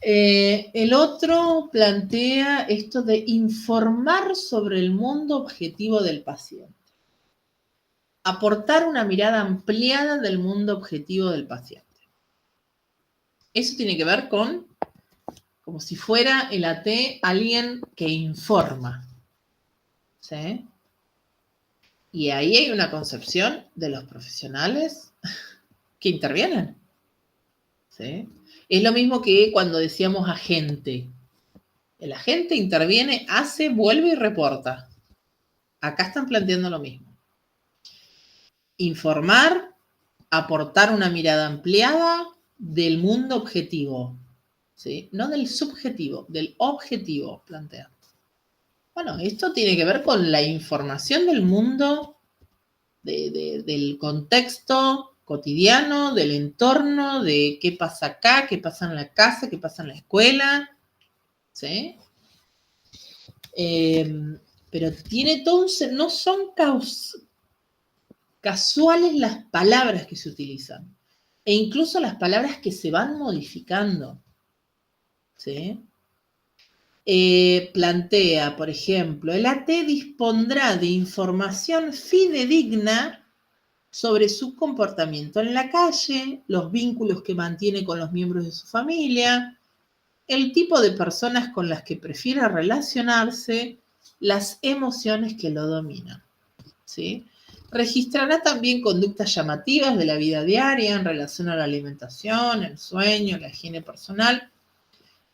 El otro plantea esto de informar sobre el mundo objetivo del paciente. Aportar una mirada ampliada del mundo objetivo del paciente. Eso tiene que ver con, como si fuera el AT alguien que informa. ¿Sí? Y ahí hay una concepción de los profesionales que intervienen. ¿Sí? Es lo mismo que cuando decíamos agente. El agente interviene, hace, vuelve y reporta. Acá están planteando lo mismo. Informar, aportar una mirada ampliada del mundo objetivo, ¿sí? No del subjetivo, del objetivo, plantea. Bueno, esto tiene que ver con la información del mundo, del contexto cotidiano, del entorno, de qué pasa acá, qué pasa en la casa, qué pasa en la escuela, ¿sí? Pero tiene todo un... No son casuales las palabras que se utilizan. E incluso las palabras que se van modificando. ¿Sí? Plantea, por ejemplo, el AT dispondrá de información fidedigna sobre su comportamiento en la calle, los vínculos que mantiene con los miembros de su familia, el tipo de personas con las que prefiere relacionarse, las emociones que lo dominan. ¿Sí? Registrará también conductas llamativas de la vida diaria en relación a la alimentación, el sueño, la higiene personal.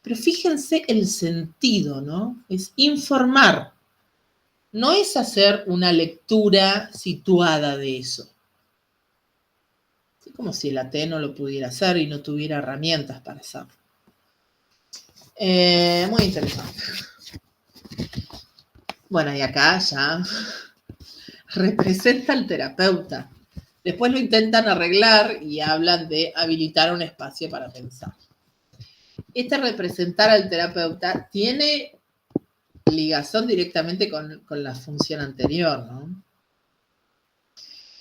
Pero fíjense el sentido, ¿no? Es informar. No es hacer una lectura situada de eso. Es como si el AT no lo pudiera hacer y no tuviera herramientas para hacerlo. Muy interesante. Bueno, y acá ya representa al terapeuta. Después lo intentan arreglar y hablan de habilitar un espacio para pensar. Este representar al terapeuta tiene ligazón directamente con la función anterior, ¿no?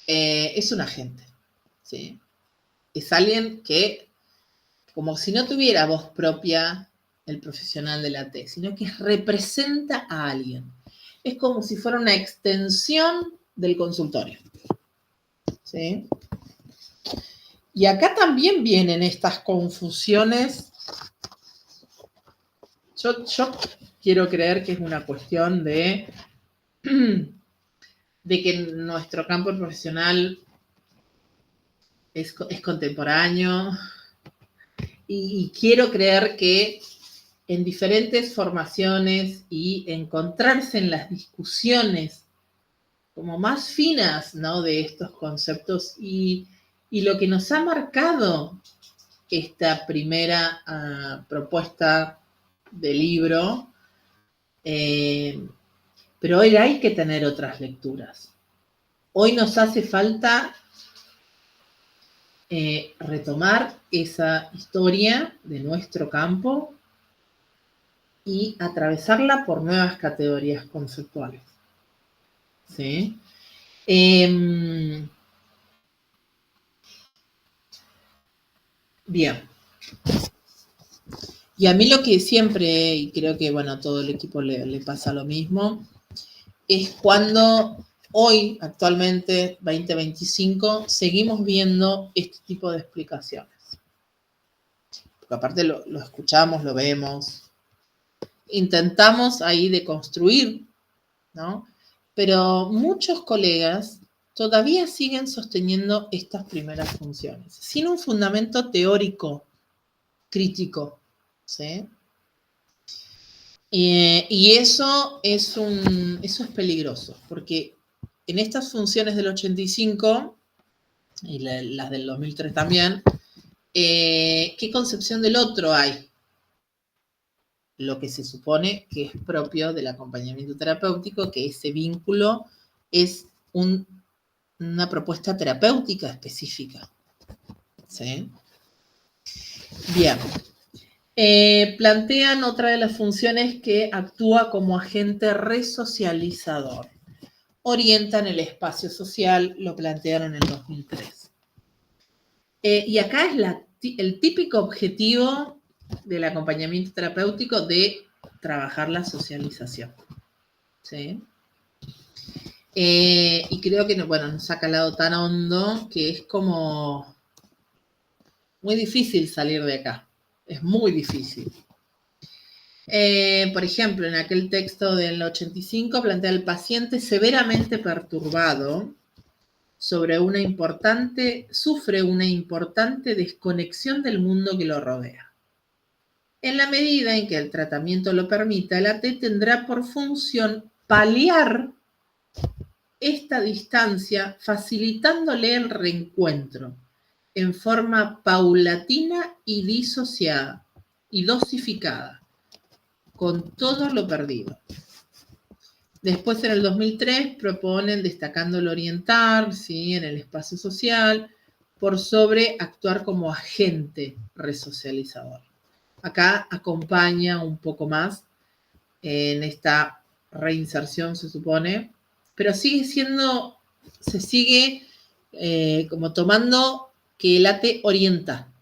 Es un agente, ¿sí? Es alguien que, como si no tuviera voz propia el profesional de la T, sino que representa a alguien. Es como si fuera una extensión del consultorio, ¿sí? Y acá también vienen estas confusiones. Yo quiero creer que es una cuestión de que nuestro campo profesional es contemporáneo y quiero creer que en diferentes formaciones y encontrarse en las discusiones como más finas, ¿no?, de estos conceptos y lo que nos ha marcado esta primera propuesta de libro, pero hoy hay que tener otras lecturas. Hoy nos hace falta retomar esa historia de nuestro campo y atravesarla por nuevas categorías conceptuales. ¿Sí? Bien. Y a mí lo que siempre, y creo que bueno, a todo el equipo le pasa lo mismo, es cuando hoy, actualmente, 2025, seguimos viendo este tipo de explicaciones. Porque aparte lo escuchamos, lo vemos, intentamos ahí de construir, ¿no? Pero muchos colegas todavía siguen sosteniendo estas primeras funciones, sin un fundamento teórico, crítico, ¿sí? Y eso es peligroso, porque en estas funciones del 85, y las del 2003 también, ¿qué concepción del otro hay? lo que se supone que es propio del acompañamiento terapéutico, que ese vínculo es una propuesta terapéutica específica. ¿Sí? Bien. Plantean otra de las funciones que actúa como agente resocializador. Orientan el espacio social, lo plantearon en el 2003. Y acá es el típico objetivo del acompañamiento terapéutico de trabajar la socialización. ¿Sí? Y creo que nos ha calado tan hondo que es como muy difícil salir de acá. Es muy difícil. Por ejemplo, en aquel texto del 85 plantea al paciente severamente perturbado sufre una importante desconexión del mundo que lo rodea. En la medida en que el tratamiento lo permita, el AT tendrá por función paliar esta distancia, facilitándole el reencuentro en forma paulatina y disociada y dosificada con todo lo perdido. Después, en el 2003, proponen destacando el orientar, ¿sí?, en el espacio social, por sobre actuar como agente resocializador. Acá acompaña un poco más en esta reinserción, se supone, pero se sigue como tomando que el AT orienta,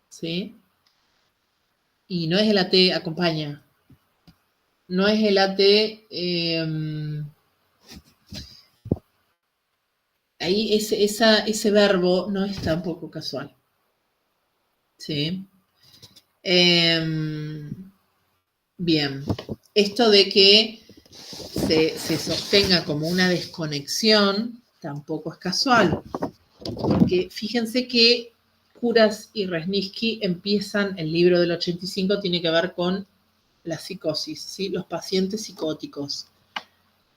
¿sí? Y no es el AT acompaña. No es el AT, ahí ese verbo no es tampoco casual. ¿Sí? Bien, esto de que se sostenga como una desconexión tampoco es casual, porque fíjense que Kuras y Resniski empiezan, el libro del 85 tiene que ver con la psicosis, ¿sí?, los pacientes psicóticos.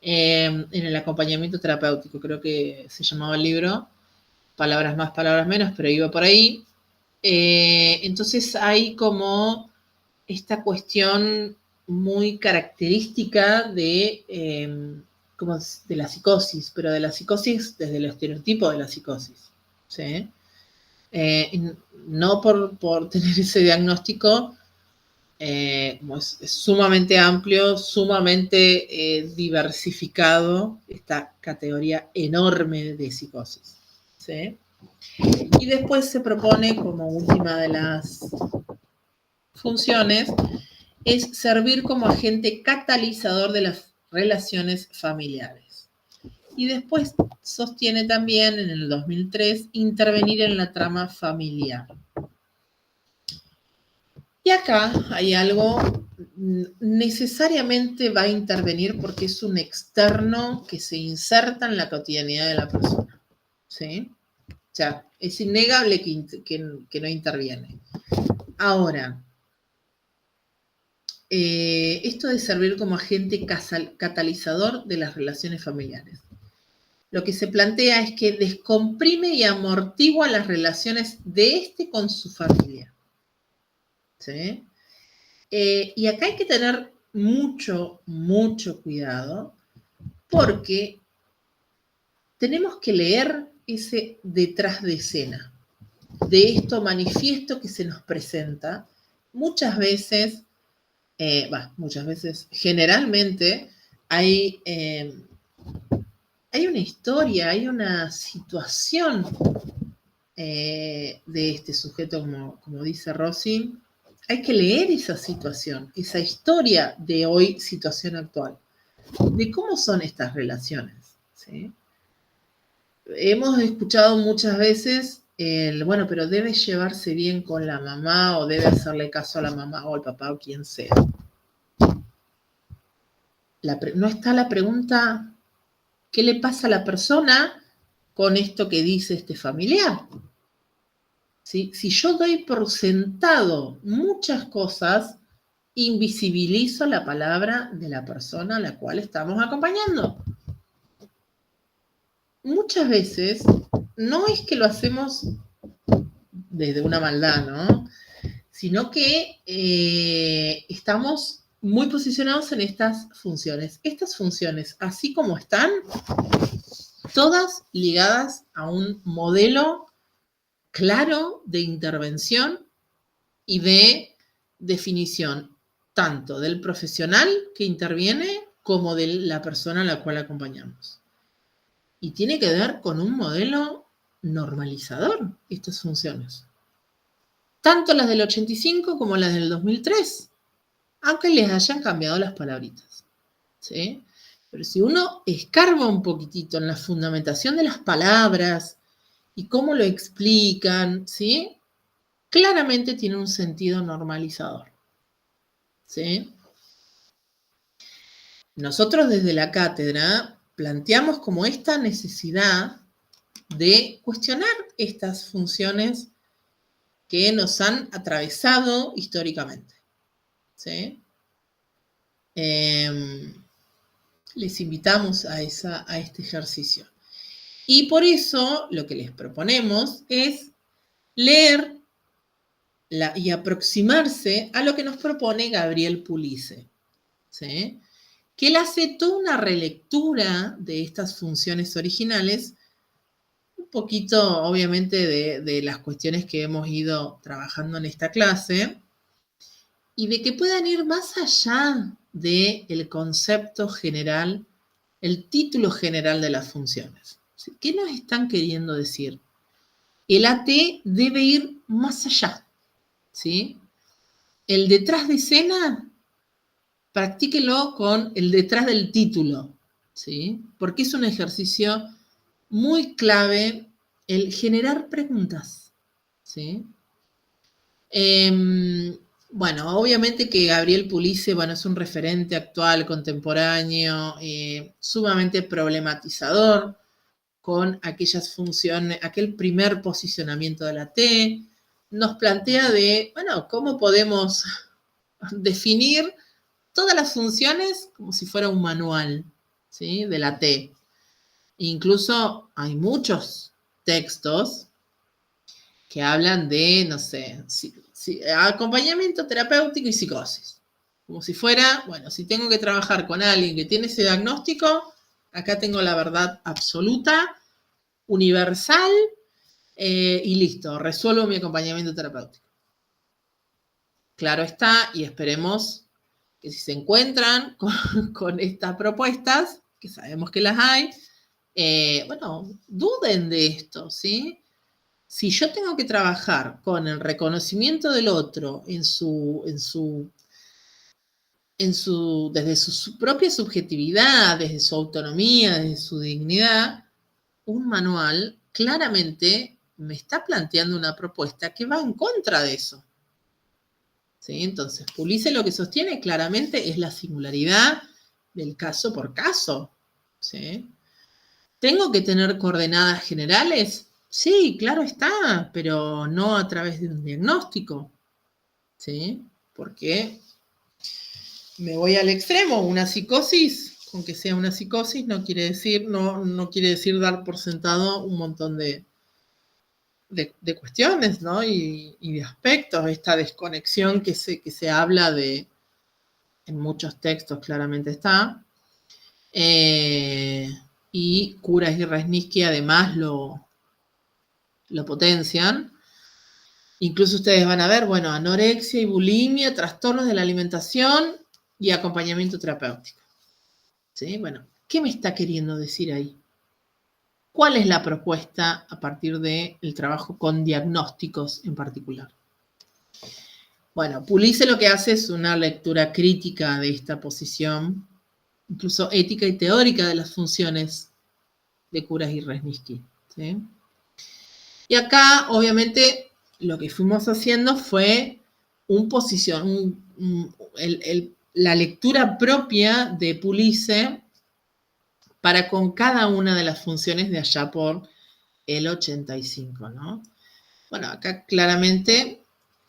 En el acompañamiento terapéutico, creo que se llamaba el libro, palabras más, palabras menos, pero iba por ahí. Entonces hay como esta cuestión muy característica como de la psicosis, pero de la psicosis desde el estereotipo de la psicosis, ¿sí? No por tener ese diagnóstico, como es sumamente amplio, sumamente diversificado, esta categoría enorme de psicosis, ¿sí? Y después se propone, como última de las funciones, es servir como agente catalizador de las relaciones familiares. Y después sostiene también, en el 2003, intervenir en la trama familiar. Y acá hay algo, necesariamente va a intervenir porque es un externo que se inserta en la cotidianidad de la persona, ¿sí? O sea, es innegable que no interviene. Ahora, esto de servir como agente catalizador de las relaciones familiares. Lo que se plantea es que descomprime y amortigua las relaciones de este con su familia, ¿sí? Y acá hay que tener mucho, mucho cuidado porque tenemos que leer ese detrás de escena, de esto manifiesto que se nos presenta. Muchas veces, generalmente, hay una historia, hay una situación de este sujeto, como dice Rossi. Hay que leer esa situación, esa historia de hoy, situación actual, de cómo son estas relaciones, ¿sí? Hemos escuchado muchas veces pero debe llevarse bien con la mamá o debe hacerle caso a la mamá o al papá o quien sea. No está la pregunta, ¿qué le pasa a la persona con esto que dice este familiar? ¿Sí? Si yo doy por sentado muchas cosas, invisibilizo la palabra de la persona a la cual estamos acompañando. Muchas veces no es que lo hacemos desde una maldad, ¿no?, sino que estamos muy posicionados en estas funciones. Estas funciones, así como están, todas ligadas a un modelo claro de intervención y de definición, tanto del profesional que interviene como de la persona a la cual acompañamos. Y tiene que ver con un modelo normalizador, estas funciones. Tanto las del 85 como las del 2003, aunque les hayan cambiado las palabritas. ¿Sí? Pero si uno escarba un poquitito en la fundamentación de las palabras y cómo lo explican, ¿sí? Claramente tiene un sentido normalizador. ¿Sí? Nosotros desde la cátedra planteamos como esta necesidad de cuestionar estas funciones que nos han atravesado históricamente. ¿Sí? Les invitamos a este ejercicio. Y por eso lo que les proponemos es leer y aproximarse a lo que nos propone Gabriel Pulice, ¿sí? Que él hace toda una relectura de estas funciones originales, un poquito obviamente de las cuestiones que hemos ido trabajando en esta clase, y de que puedan ir más allá del concepto general, el título general de las funciones. ¿Qué nos están queriendo decir? El AT debe ir más allá, ¿sí? El detrás de escena, practíquelo con el detrás del título, ¿sí? Porque es un ejercicio muy clave el generar preguntas, ¿sí? Bueno, obviamente que Gabriel Pulice, bueno, es un referente actual, contemporáneo, sumamente problematizador con aquellas funciones, aquel primer posicionamiento de la T, nos plantea de, bueno, cómo podemos definir todas las funciones como si fuera un manual, ¿sí? De la T. Incluso hay muchos textos que hablan de, no sé, acompañamiento terapéutico y psicosis. Como si fuera, bueno, si tengo que trabajar con alguien que tiene ese diagnóstico, acá tengo la verdad absoluta, universal, y listo, resuelvo mi acompañamiento terapéutico. Claro está, y esperemos que si se encuentran con estas propuestas, que sabemos que las hay, bueno, duden de esto, ¿sí? Si yo tengo que trabajar con el reconocimiento del otro desde su propia subjetividad, desde su autonomía, desde su dignidad, un manual claramente me está planteando una propuesta que va en contra de eso. ¿Sí? Entonces, Pulice lo que sostiene claramente es la singularidad del caso por caso. ¿Sí? ¿Tengo que tener coordenadas generales? Sí, claro está, pero no a través de un diagnóstico. ¿Sí? Porque me voy al extremo, una psicosis, aunque sea una psicosis, no quiere decir dar por sentado un montón de cuestiones, ¿no? Y de aspectos, esta desconexión que se habla de, en muchos textos claramente está, y Kuras y Resniski además lo potencian. Incluso ustedes van a ver, bueno, anorexia y bulimia, trastornos de la alimentación y acompañamiento terapéutico. ¿Sí? Bueno, ¿qué me está queriendo decir ahí? ¿Cuál es la propuesta a partir del trabajo con diagnósticos en particular? Bueno, Pulice lo que hace es una lectura crítica de esta posición, incluso ética y teórica de las funciones de Kuras y Resniski. ¿Sí? Y acá, obviamente, lo que fuimos haciendo fue la lectura propia de Pulice para con cada una de las funciones de allá por el 85, ¿no? Bueno, acá claramente,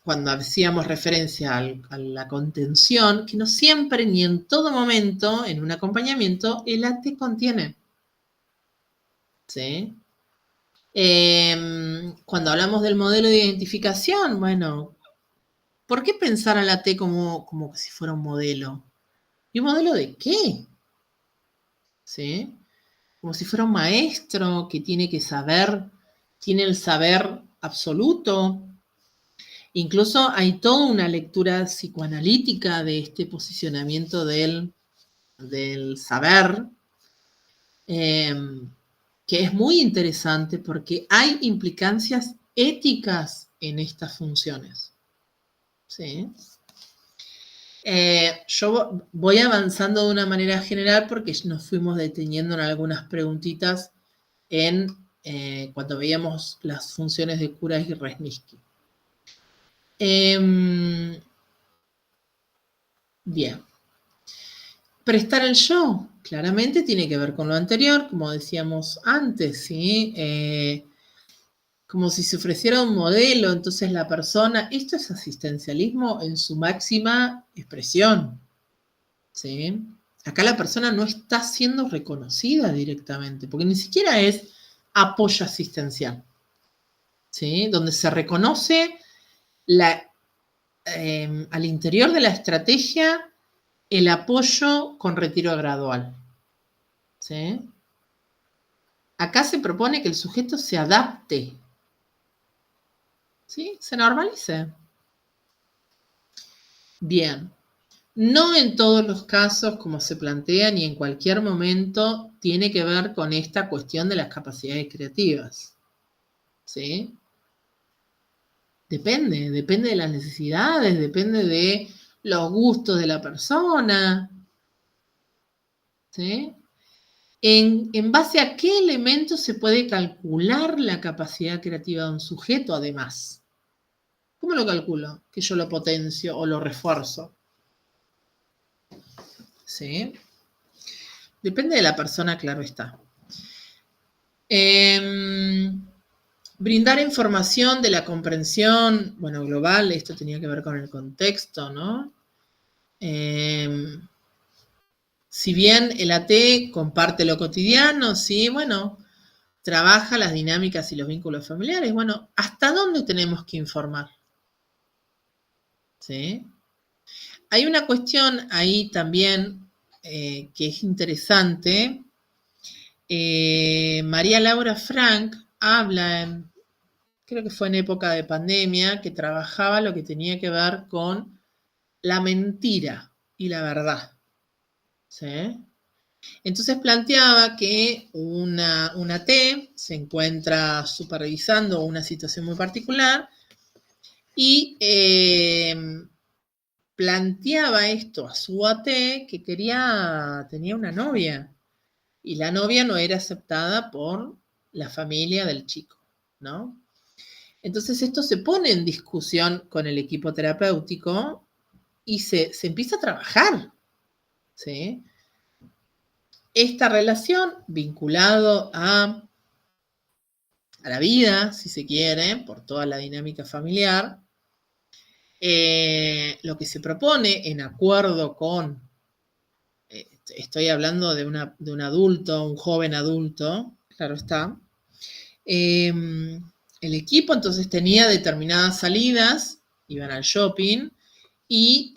cuando hacíamos referencia a la contención, que no siempre ni en todo momento en un acompañamiento el AT contiene. ¿Sí? Cuando hablamos del modelo de identificación, bueno, ¿Por qué pensar a la T como si fuera un modelo? ¿Y un modelo de qué? ¿Sí? Como si fuera un maestro que tiene que saber, tiene el saber absoluto. Incluso hay toda una lectura psicoanalítica de este posicionamiento del saber, eh, que es muy interesante porque hay implicancias éticas en estas funciones. ¿Sí? Yo voy avanzando de una manera general porque nos fuimos deteniendo en algunas preguntitas cuando veíamos las funciones de Kuras y Resniski. Bien. Prestar el yo, claramente tiene que ver con lo anterior, como decíamos antes, ¿sí? Como si se ofreciera un modelo, entonces la persona, esto es asistencialismo en su máxima expresión, ¿sí? Acá la persona no está siendo reconocida directamente, porque ni siquiera es apoyo asistencial, ¿sí? Donde se reconoce al interior de la estrategia el apoyo con retiro gradual, ¿sí? Acá se propone que el sujeto se adapte, ¿sí? Se normalice. Bien. No en todos los casos, como se plantea, ni en cualquier momento tiene que ver con esta cuestión de las capacidades creativas, ¿sí? Depende de las necesidades, depende de los gustos de la persona, ¿sí? ¿En base a qué elementos se puede calcular la capacidad creativa de un sujeto, además? ¿Cómo lo calculo? Que yo lo potencio o lo refuerzo. ¿Sí? Depende de la persona, claro está. Brindar información de la comprensión, bueno, global, esto tenía que ver con el contexto, ¿no? Si bien el AT comparte lo cotidiano, sí, bueno, trabaja las dinámicas y los vínculos familiares, bueno, ¿hasta dónde tenemos que informar? ¿Sí? Hay una cuestión ahí también que es interesante. María Laura Frank habla, creo que fue en época de pandemia, que trabajaba lo que tenía que ver con la mentira y la verdad. ¿Sí? Entonces planteaba que una T se encuentra supervisando una situación muy particular y planteaba esto a su AT que tenía una novia y la novia no era aceptada por la familia del chico, ¿no? Entonces esto se pone en discusión con el equipo terapéutico y se empieza a trabajar, ¿sí? Esta relación vinculado a la vida, si se quiere, por toda la dinámica familiar, lo que se propone en acuerdo con, estoy hablando de un adulto, un joven adulto, claro está, el equipo entonces tenía determinadas salidas, iban al shopping y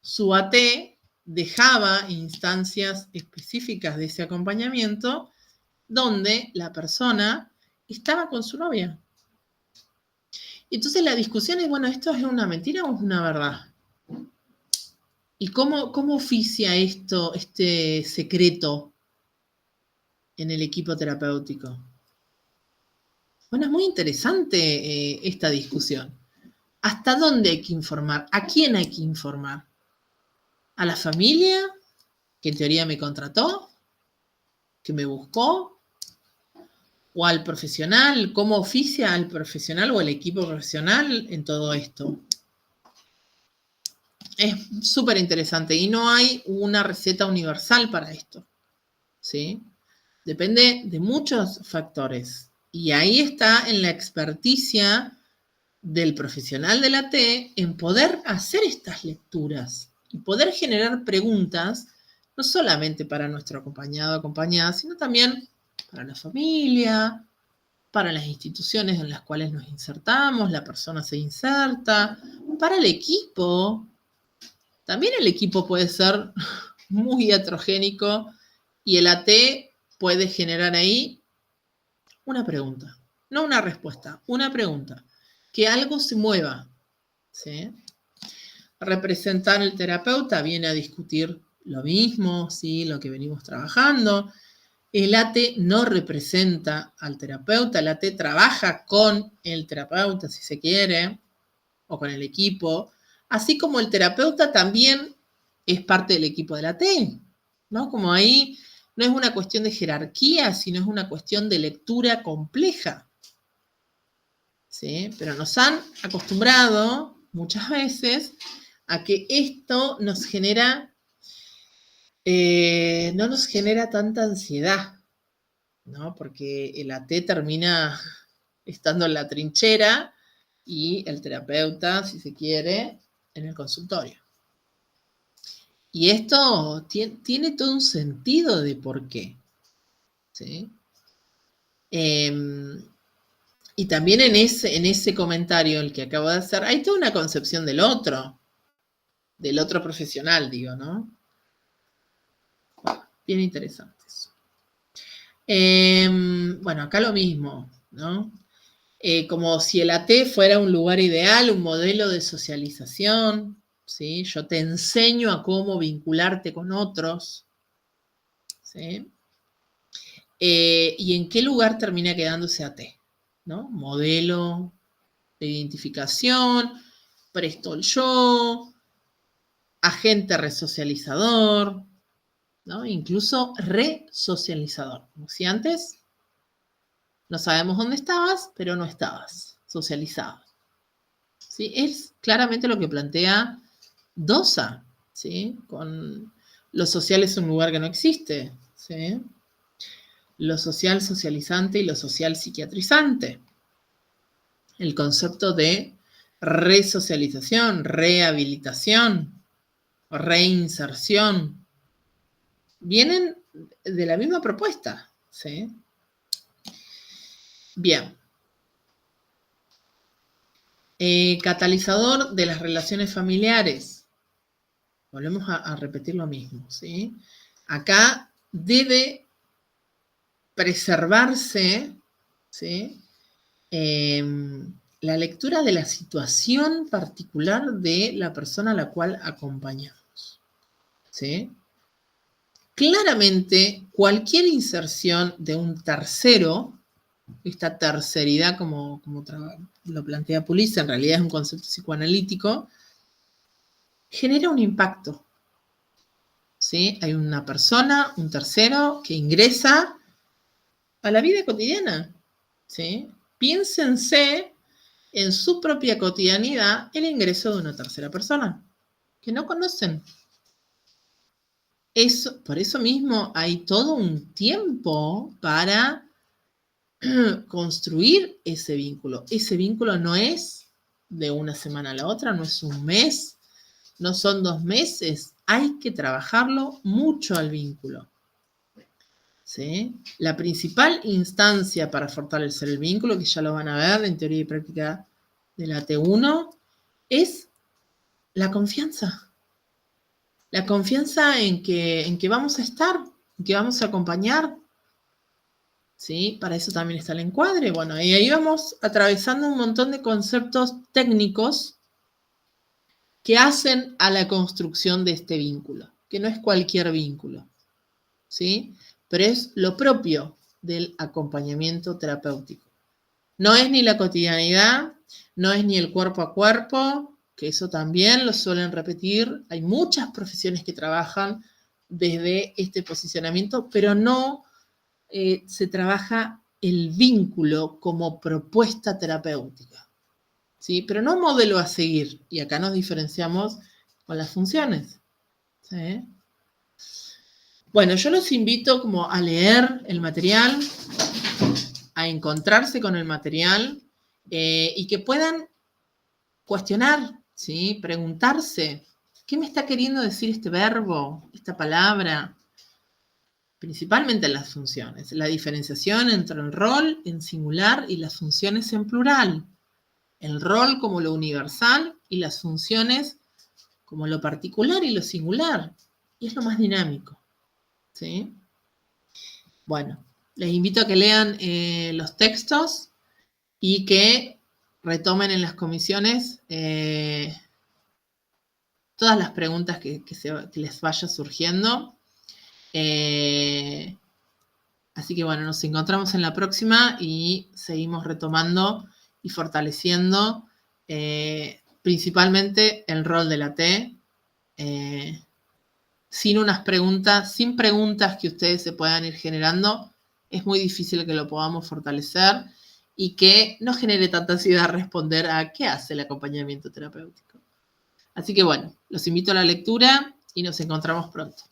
su AT dejaba instancias específicas de ese acompañamiento donde la persona estaba con su novia. Entonces la discusión es, bueno, ¿esto es una mentira o es una verdad? ¿Y cómo oficia esto, este secreto en el equipo terapéutico? Bueno, es muy interesante esta discusión. ¿Hasta dónde hay que informar? ¿A quién hay que informar? ¿A la familia, que en teoría me contrató, que me buscó? ¿O al profesional? ¿Cómo oficia al profesional o el equipo profesional en todo esto? Es súper interesante y no hay una receta universal para esto, ¿sí? Depende de muchos factores. Y ahí está en la experticia del profesional de la T en poder hacer estas lecturas y poder generar preguntas, no solamente para nuestro acompañado o acompañada, sino también para la familia, para las instituciones en las cuales nos insertamos, la persona se inserta, para el equipo. También el equipo puede ser muy heterogénico y el AT puede generar ahí una pregunta, no una respuesta, una pregunta, que algo se mueva, ¿sí? Representar el terapeuta viene a discutir lo mismo, ¿sí? Lo que venimos trabajando. El AT no representa al terapeuta, el AT trabaja con el terapeuta, si se quiere, o con el equipo, así como el terapeuta también es parte del equipo del AT, ¿no? Como ahí no es una cuestión de jerarquía, sino es una cuestión de lectura compleja, ¿sí? Pero nos han acostumbrado muchas veces a que esto nos genera, no nos genera tanta ansiedad, ¿no? Porque el AT termina estando en la trinchera y el terapeuta, si se quiere, en el consultorio. Y esto tiene todo un sentido de por qué, ¿sí? Y también en ese comentario, el que acabo de hacer, hay toda una concepción del otro profesional, digo, ¿no? Bueno, bien interesante eso. Bueno, acá lo mismo, ¿no? Como si el AT fuera un lugar ideal, un modelo de socialización, ¿sí? Yo te enseño a cómo vincularte con otros, ¿sí? ¿Y en qué lugar termina quedándose AT? ¿No? Modelo de identificación, presto el yo, agente resocializador, ¿no? Incluso resocializador. Como si antes no sabemos dónde estabas, pero no estabas, socializado. ¿Sí? Es claramente lo que plantea Dosa, ¿sí? Con lo social es un lugar que no existe, ¿sí? Lo social socializante y lo social psiquiatrizante. El concepto de resocialización, rehabilitación, reinserción, vienen de la misma propuesta, ¿sí? Bien. Catalizador de las relaciones familiares. Volvemos a repetir lo mismo, ¿sí? Acá debe preservarse, ¿sí? La lectura de la situación particular de la persona a la cual acompañamos, ¿sí? Claramente, cualquier inserción de un tercero, esta terceridad como lo plantea Pulis, en realidad es un concepto psicoanalítico, genera un impacto, ¿sí? Hay una persona, un tercero, que ingresa a la vida cotidiana, ¿sí? Piénsense en su propia cotidianidad el ingreso de una tercera persona que no conocen. Por eso mismo hay todo un tiempo para construir ese vínculo. Ese vínculo no es de una semana a la otra, no es un mes, no son 2 meses. Hay que trabajarlo mucho al vínculo, ¿sí? La principal instancia para fortalecer el vínculo, que ya lo van a ver en teoría y práctica de la T1, es la confianza. La confianza en que vamos a estar, en que vamos a acompañar, ¿sí? Para eso también está el encuadre. Bueno, y ahí vamos atravesando un montón de conceptos técnicos que hacen a la construcción de este vínculo, que no es cualquier vínculo, ¿sí? Pero es lo propio del acompañamiento terapéutico. No es ni la cotidianidad, no es ni el cuerpo a cuerpo, que eso también lo suelen repetir. Hay muchas profesiones que trabajan desde este posicionamiento, pero no se trabaja el vínculo como propuesta terapéutica, ¿sí? Pero no modelo a seguir. Y acá nos diferenciamos con las funciones, ¿sí? Bueno, yo los invito como a leer el material, a encontrarse con el material y que puedan cuestionar, ¿sí? Preguntarse, ¿qué me está queriendo decir este verbo, esta palabra? principalmente en las funciones. La diferenciación entre el rol en singular y las funciones en plural. El rol como lo universal y las funciones como lo particular y lo singular. Y es lo más dinámico, ¿sí? Bueno, les invito a que lean los textos y que retomen en las comisiones todas las preguntas que les vaya surgiendo. Así que bueno, nos encontramos en la próxima y seguimos retomando y fortaleciendo principalmente el rol de la T. Sin preguntas que ustedes se puedan ir generando, es muy difícil que lo podamos fortalecer y que no genere tanta ansiedad responder a qué hace el acompañamiento terapéutico. Así que bueno, los invito a la lectura y nos encontramos pronto.